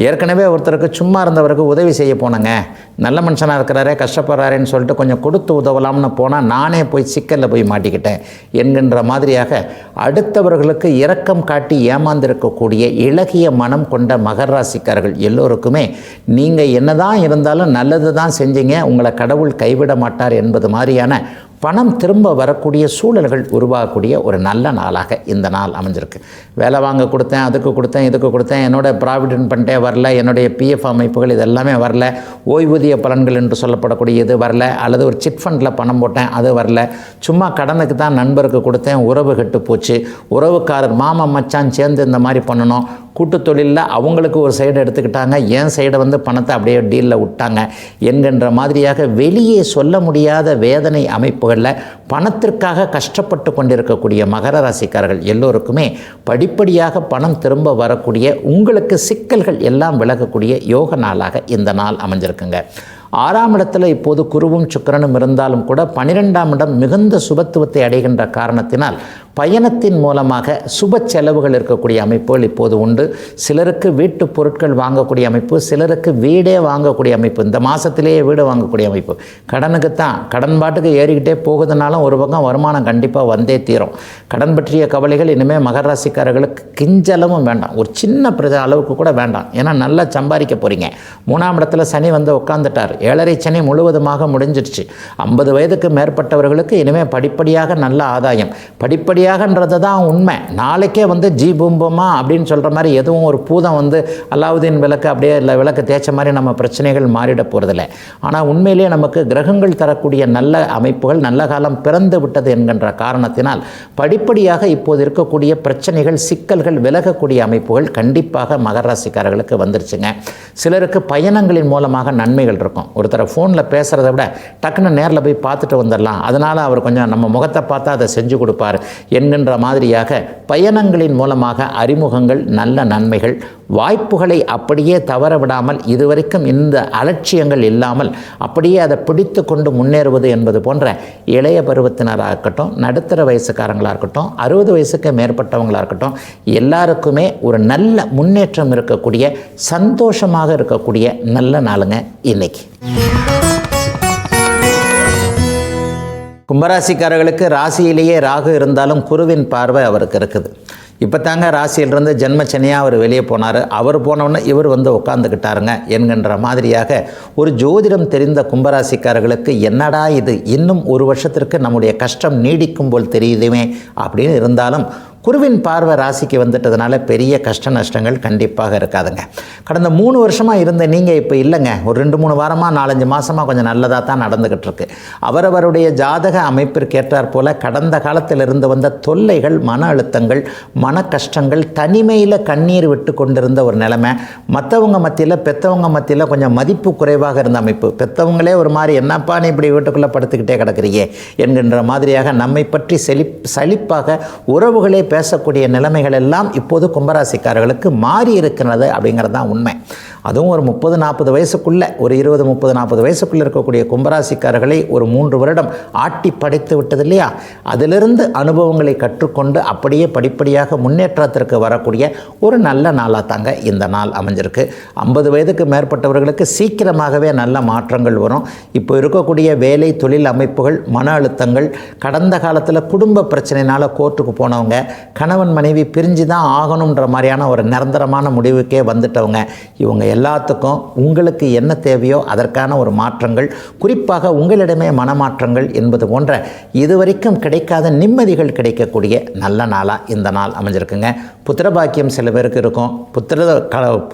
ஏற்கனவே ஒருத்தருக்கு சும்மா இருந்தவருக்கு உதவி செய்ய போனங்க, நல்ல மனுஷனாக இருக்கிறாரே கஷ்டப்படுறாருன்னு சொல்லிட்டு கொஞ்சம் கொடுத்து உதவலாம்னு போனால் நானே போய் சிக்கலில் போய் மாட்டிக்கிட்டேன் என்கின்ற மாதிரியாக அடுத்தவர்களுக்கு இரக்கம் காட்டி ஏமாந்திருக்கக்கூடிய இளகிய மனம் கொண்ட மகர ராசிக்காரர்கள் எல்லோருக்குமே நீங்கள் என்னதான் இருந்தாலும் நல்லது தான் செஞ்சீங்க, உங்களை கடவுள் கைவிட மாட்டார் என்பது மாதிரியான பணம் திரும்ப வரக்கூடிய சூழல்கள் உருவாகக்கூடிய ஒரு நல்ல நாளாக இந்த நாள் அமைஞ்சிருக்கு. வேலை வாங்க கொடுத்தேன், அதுக்கு கொடுத்தேன், இதுக்கு கொடுத்தேன், என்னோடய ப்ராவிடென்ட் பண்ணிட்டே வரல, என்னுடைய பிஎஃப் அமைப்புகள் இதெல்லாமே வரல, ஓய்வூதிய பலன்கள் என்று சொல்லப்படக்கூடிய இது வரல, அல்லது ஒரு சிட் ஃபண்டில் பணம் போட்டேன் அது வரல, சும்மா கடனுக்கு தான் நண்பருக்கு கொடுத்தேன், உறவு கெட்டு போச்சு, உறவுக்காரர் மாமன் மச்சான் சேர்ந்து இந்த மாதிரி பண்ணணும், கூட்டு தொழிலில் அவங்களுக்கு ஒரு சைடு எடுத்துக்கிட்டாங்க, என் சைடை வந்து பணத்தை அப்படியே டீலில் விட்டாங்க என்கின்ற மாதிரியாக வெளியே சொல்ல முடியாத வேதனை அமைப்புகளில் பணத்திற்காக கஷ்டப்பட்டு கொண்டிருக்கக்கூடிய மகர ராசிக்காரர்கள் எல்லோருக்குமே படிப்படியாக பணம் திரும்ப வரக்கூடிய, உங்களுக்கு சிக்கல்கள் எல்லாம் விலகக்கூடிய யோக நாளாக இந்த நாள் அமைஞ்சிருக்குங்க. 6ஆம் இடத்துல இப்போது குருவும் சுக்கிரனும் இருந்தாலும் கூட 12ஆம் இடம் மிகுந்த சுபத்துவத்தை அடைகின்ற காரணத்தினால் பயணத்தின் மூலமாக சுப செலவுகள் இருக்கக்கூடிய அமைப்புகள் இப்போது உண்டு. சிலருக்கு வீட்டு பொருட்கள் வாங்கக்கூடிய அமைப்பு, சிலருக்கு வீடே வாங்கக்கூடிய அமைப்பு, இந்த மாதத்திலேயே வீடு வாங்கக்கூடிய அமைப்பு. கடனுக்கு தான், கடன் பாட்டுக்கு ஏறிக்கிட்டே போகுதுனாலும் ஒரு பக்கம் வருமானம் கண்டிப்பாக வந்தே தீரும். கடன் பற்றிய கவலைகள் இனிமேல் மகர ராசிக்காரர்களுக்கு கிஞ்சளவும் வேண்டாம், ஒரு சின்ன அளவுக்கு கூட வேண்டாம். ஏன்னா நல்லா சம்பாதிக்க போகிறீங்க. 3ஆம் இடத்துல சனி வந்து உட்காந்துட்டார், 7.5 சனி முழுவதுமாக முடிஞ்சிடுச்சு. 50 வயதுக்கு மேற்பட்டவர்களுக்கு இனிமேல் படிப்படியாக நல்ல ஆதாயம், படிப்படியாகன்றது தான் உண்மை. நாளைக்கே வந்து ஜி பூம்பமா அப்படின்னு சொல்கிற மாதிரி எதுவும் ஒரு பூதம் வந்து அலாவுதீன் விளக்கு அப்படியே இல்லை விளக்கு தேய்ச்ச மாதிரி நம்ம பிரச்சனைகள் மாறிட போகிறதில்ல. ஆனால் உண்மையிலேயே நமக்கு கிரகங்கள் தரக்கூடிய நல்ல அமைப்புகள் நல்ல காலம் பிறந்து விட்டது என்கின்ற காரணத்தினால் படிப்படியாக இப்போது இருக்கக்கூடிய பிரச்சனைகள் சிக்கல்கள் விலகக்கூடிய அமைப்புகள் கண்டிப்பாக மகர ராசிக்காரர்களுக்கு வந்துருச்சுங்க. சிலருக்கு பயணங்களின் மூலமாக நன்மைகள் இருக்கும். ஒருத்தரை ஃபோனில் பேசுகிறத விட டக்குன்னு நேரில் போய் பார்த்துட்டு வந்துடலாம், அதனால் அவர் கொஞ்சம் நம்ம முகத்தை பார்த்தா அதை செஞ்சு கொடுப்பார் என்கின்ற மாதிரியாக பயணங்களின் மூலமாக அறிமுகங்கள், நல்ல நன்மைகள், வாய்ப்புகளை அப்படியே தவற விடாமல் இதுவரைக்கும் இந்த அலட்சியங்கள் இல்லாமல் அப்படியே அதை பிடித்து கொண்டு முன்னேறுவது என்பது போன்ற இளைய பருவத்தினராக இருக்கட்டும், நடுத்தர வயசுக்காரங்களாக இருக்கட்டும், 60 வயசுக்கு மேற்பட்டவங்களாக இருக்கட்டும், எல்லாருக்குமே ஒரு நல்ல முன்னேற்றம் இருக்கக்கூடிய, சந்தோஷமாக இருக்கக்கூடிய நல்ல நாளுங்க இன்னைக்கு. கும்பராசிக்காரர்களுக்கு ராசியிலேயே ராகு இருந்தாலும் குருவின் பார்வை அவருக்கு இருக்குது. இப்போ தாங்க ராசியிலிருந்து ஜென்மச்சனியாக அவர் வெளியே போனார், அவர் போனவுடனே இவர் வந்து உட்காந்துக்கிட்டாருங்க என்கின்ற மாதிரியாக ஒரு ஜோதிடம் தெரிந்த கும்பராசிக்காரர்களுக்கு என்னடா இது, இன்னும் ஒரு வருஷத்திற்கு நம்முடைய கஷ்டம் நீடிக்கும் போல் தெரியுதுமே அப்படின்னு இருந்தாலும் குருவின் பார்வை ராசிக்கு வந்துட்டதுனால பெரிய கஷ்ட நஷ்டங்கள் கண்டிப்பாக இருக்காதுங்க. கடந்த 3 வருஷமாக இருந்த நீங்கள் இப்போ இல்லைங்க, ஒரு 2-3 வாரமாக 4-5 மாதமாக கொஞ்சம் நல்லதாக தான் நடந்துக்கிட்டு இருக்கு. அவரவருடைய ஜாதக அமைப்பிற்கேற்றாற் போல கடந்த காலத்தில் இருந்து வந்த தொல்லைகள், மன அழுத்தங்கள், மன கஷ்டங்கள், தனிமையில் கண்ணீர் விட்டு கொண்டிருந்த ஒரு நிலைமை, மற்றவங்க மத்தியில் பெற்றவங்க மத்தியில் கொஞ்சம் மதிப்பு குறைவாக இருந்த அமைப்பு, பெற்றவங்களே ஒரு மாதிரி என்னப்பா நீ இப்படி வீட்டுக்குள்ளே படுத்துக்கிட்டே கிடக்குறியே என்கின்ற மாதிரியாக நம்மை பற்றி சலிப்பாக உறவுகளே பேசக்கூடிய நிலைமைகள் எல்லாம் இப்போது கும்பராசிக்காரர்களுக்கு மாறி இருக்கிறது அப்படிங்கிறது தான் உண்மை. அதுவும் ஒரு 30-40 வயசுக்குள்ளே, ஒரு 20-30-40 வயசுக்குள்ளே இருக்கக்கூடிய கும்பராசிக்காரர்களை ஒரு 3 வருடம் ஆட்டி படைத்து விட்டது இல்லையா? அதிலிருந்து அனுபவங்களை கற்றுக்கொண்டு அப்படியே படிப்படியாக முன்னேற்றத்திற்கு வரக்கூடிய ஒரு நல்ல நாளாக தாங்க இந்த நாள் அமைஞ்சிருக்கு. 50 வயதுக்கு மேற்பட்டவர்களுக்கு சீக்கிரமாகவே நல்ல மாற்றங்கள் வரும். இப்போ இருக்கக்கூடிய வேலை தொழில் அமைப்புகள், மன அழுத்தங்கள், கடந்த காலத்தில் குடும்ப பிரச்சனையினால் கோர்ட்டுக்கு போனவங்க, கணவன் மனைவி பிரிஞ்சு தான் ஆகணுன்ற மாதிரியான ஒரு நிரந்தரமான முடிவுக்கே வந்துட்டவங்க, இவங்க எல்லாத்துக்கும் உங்களுக்கு என்ன தேவையோ அதற்கான ஒரு மாற்றங்கள், குறிப்பாக உங்களிடமே மனமாற்றங்கள் என்பது போன்ற இதுவரைக்கும் கிடைக்காத நிம்மதிகள் கிடைக்கக்கூடிய நல்ல நாளாக இந்த நாள் அமைஞ்சிருக்குங்க. புத்திரபாக்கியம் சில பேருக்கு இருக்கும்.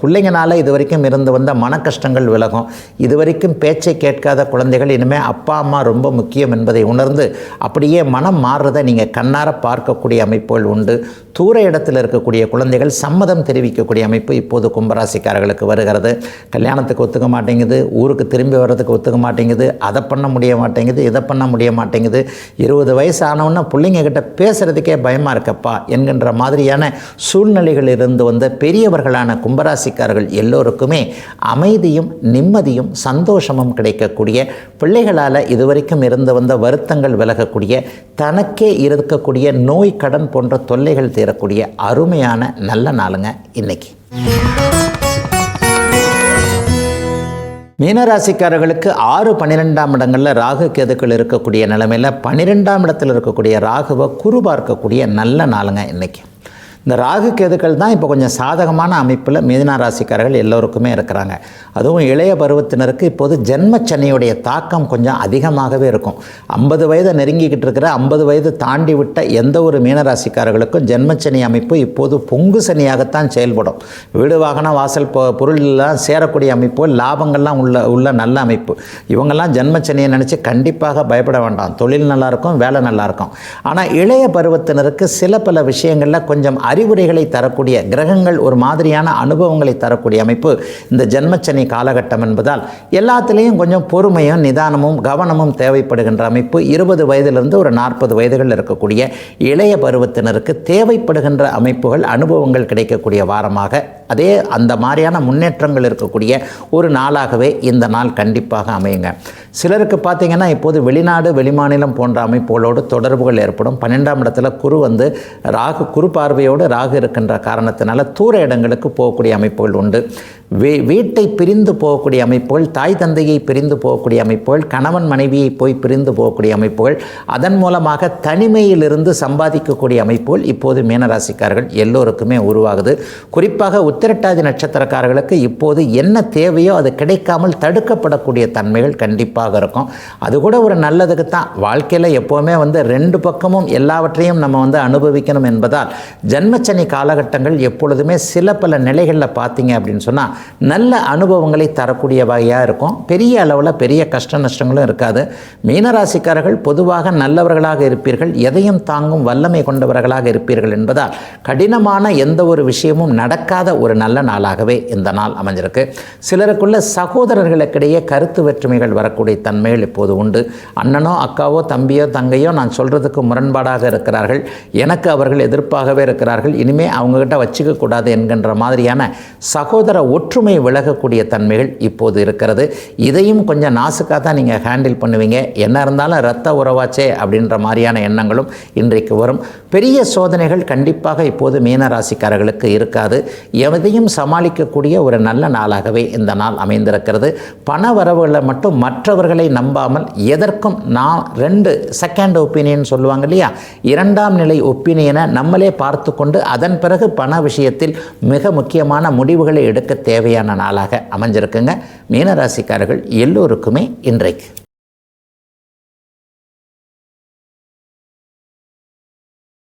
பிள்ளைங்கனால இதுவரைக்கும் இருந்து வந்த மன கஷ்டங்கள் விலகும். இதுவரைக்கும் பேச்சை கேட்காத குழந்தைகள் இனிமேல் அப்பா அம்மா ரொம்ப முக்கியம் என்பதை உணர்ந்து அப்படியே மனம் மாறுறதை நீங்கள் கண்ணார பார்க்கக்கூடிய அமைப்புகள் உண்டு. தூர இடத்தில் இருக்கக்கூடிய குழந்தைகள் சம்மதம் தெரிவிக்கக்கூடிய அமைப்பு இப்போது கும்பராசிக்காரர்களுக்கு வருகிறது. கல்யாணத்துக்கு ஒத்துக்க மாட்டேங்குது, ஊருக்கு திரும்பி வர்றதுக்கு ஒத்துக்க மாட்டேங்குது, அதை பண்ண முடிய மாட்டேங்குது, இதை பண்ண முடிய மாட்டேங்குது, 20 வயசு ஆனவுன்னா பிள்ளைங்க கிட்ட பேசுகிறதுக்கே பயமாக இருக்கப்பா என்கின்ற மாதிரியான சூழ்நிலைகள் இருந்து வந்த பெரியவர்களான கும்பராசிக்காரர்கள் எல்லோருக்குமே அமைதியும் நிம்மதியும் சந்தோஷமும் கிடைக்கக்கூடிய, பிள்ளைகளால் இதுவரைக்கும் இருந்து வந்த வருத்தங்கள் விலகக்கூடிய, தனக்கே இருக்கக்கூடிய நோய் கடன் போன்ற தொல்லைகள் தீரக்கூடிய அருமையான நல்ல நாளுங்க இன்னைக்கு. மீனராசிக்காரர்களுக்கு 6-12ஆம் இடங்களில் ராகு கேதுக்கள் இருக்கக்கூடிய நிலைமையில் 12ஆம் இடத்தில் இருக்கக்கூடிய ராகுவை குரு பார்க்கக்கூடிய நல்ல நாளுங்க இன்னைக்கு. இந்த ராகு கேதுக்கள் தான் இப்போ கொஞ்சம் சாதகமான அமைப்பில் மீன ராசிக்காரர்கள் எல்லோருக்குமே இருக்கிறாங்க. அதுவும் இளைய பருவத்தினருக்கு இப்போது ஜென்மச்சனியுடைய தாக்கம் கொஞ்சம் அதிகமாகவே இருக்கும். 50 வயதை நெருங்கிக்கிட்டு இருக்கிற, 50 வயது தாண்டி விட்ட எந்த ஒரு மீனராசிக்காரர்களுக்கும் ஜென்மச்சனி அமைப்பு இப்போது பொங்கு சனியாகத்தான் செயல்படும். வீடு வாகன வாசல் பொருளெல்லாம் சேரக்கூடிய அமைப்பு, லாபங்கள்லாம் உள்ள நல்ல அமைப்பு. இவங்கெல்லாம் ஜென்மச்சனியை நினச்சி கண்டிப்பாக பயப்பட வேண்டாம். தொழில் நல்லாயிருக்கும், வேலை நல்லாயிருக்கும். ஆனால் இளைய பருவத்தினருக்கு சில பல விஷயங்களில் கொஞ்சம் அறிவுரைகளை தரக்கூடிய, கிரகங்கள் ஒரு மாதிரியான அனுபவங்களை தரக்கூடிய அமைப்பு இந்த ஜென்மச்சனி காலகட்டம் என்பதால் எல்லாத்திலையும் கொஞ்சம் பொறுமையும் நிதானமும் கவனமும் தேவைப்படுகின்ற அமைப்பு 20 வயதிலிருந்து ஒரு 40 வயதுகள் இருக்கக்கூடிய இளைய பருவத்தினருக்கு தேவைப்படுகின்ற அமைப்புகள், அனுபவங்கள் கிடைக்கக்கூடிய வாரமாக, அதே அந்த மாதிரியான முன்னேற்றங்கள் இருக்கக்கூடிய ஒரு நாளாகவே இந்த நாள் கண்டிப்பாக அமையுங்க. சிலருக்கு பார்த்திங்கன்னா இப்போது வெளிநாடு வெளிமாநிலம் போன்ற அமைப்புகளோடு தொடர்புகள் ஏற்படும். 12ஆம் இடத்துல குரு பார்வையோடு ராகு இருக்கின்ற காரணத்தினால தூர இடங்களுக்கு போகக்கூடிய அமைப்புகள் உண்டு. வீட்டை பிரிந்து போகக்கூடிய அமைப்புகள், தாய் தந்தையை பிரிந்து போகக்கூடிய அமைப்புகள், கணவன் மனைவியை போய் பிரிந்து போகக்கூடிய அமைப்புகள், அதன் மூலமாக தனிமையிலிருந்து சம்பாதிக்கக்கூடிய அமைப்புகள் இப்போது மீனராசிக்காரர்கள் எல்லோருக்குமே உருவாகுது. குறிப்பாக உத்திரட்டாதி நட்சத்திரக்காரர்களுக்கு இப்போது என்ன தேவையோ அது கிடைக்காமல் தடுக்கப்படக்கூடிய தன்மைகள் கண்டிப்பாக இருக்கும். அது கூட ஒரு நல்லதுக்கு தான். வாழ்க்கையில் எப்போவுமே 2 பக்கமும் எல்லாவற்றையும் நம்ம அனுபவிக்கணும் என்பதால் ஜென்மச்சனி காலகட்டங்கள் எப்பொழுதுமே சில பல நிலைகளில் பார்த்தீங்க அப்படின்னு சொன்னால் நல்ல அனுபவங்களை தரக்கூடிய வகையாக இருக்கும். பெரிய அளவில் பெரிய கஷ்ட நஷ்டங்களும் இருக்காது. மீனராசிக்காரர்கள் பொதுவாக நல்லவர்களாக இருப்பீர்கள், எதையும் தாங்கும் வல்லமை கொண்டவர்களாக இருப்பீர்கள் என்பதால் கடினமான எந்த ஒரு விஷயமும் நடக்காத ஒரு நல்ல நாளாகவே இந்த நாள் அமைஞ்சிருக்கு. சிலருக்குள்ள சகோதரர்களுக்கிடையே கருத்து வேற்றுமைகள் வரக்கூடிய தன்மைகள் இப்போது உண்டு. அண்ணனோ அக்காவோ தம்பியோ தங்கையோ நான் சொல்கிறதுக்கு முரண்பாடாக இருக்கிறார்கள், எனக்கு அவர்கள் எதிர்ப்பாகவே இருக்கிறார்கள், இனிமேல் அவங்ககிட்ட வச்சுக்க கூடாது என்கின்ற மாதிரியான சகோதர ஒற்றுமை விலகக்கூடிய தன்மைகள் இப்போது இருக்கிறது. இதையும் கொஞ்சம் நாசுக்காக தான் நீங்கள் ஹேண்டில் பண்ணுவீங்க. என்ன இருந்தாலும் இரத்த உறவாச்சே அப்படின்ற மாதிரியான எண்ணங்களும் இன்றைக்கு வரும். பெரிய சோதனைகள் கண்டிப்பாக இப்போது மீனராசிக்காரர்களுக்கு இருக்காது. எதையும் சமாளிக்கக்கூடிய ஒரு நல்ல நாளாகவே இந்த நாள் அமைந்திருக்கிறது. பண வரவுகளை மட்டும் மற்றவர்களை நம்பாமல் எதற்கும் நான் 2 செகண்ட் ஒப்பீனியன் சொல்லுவாங்க இல்லையா, 2ஆம் நிலை ஒப்பீனியனை நம்மளே பார்த்து கொண்டு அதன் பிறகு பண விஷயத்தில் மிக முக்கியமான முடிவுகளை எடுக்க தேவையான நாளாக அமைஞ்சிருக்குங்க மீனராசிக்காரர்கள் எல்லோருக்குமே இன்றைக்கு.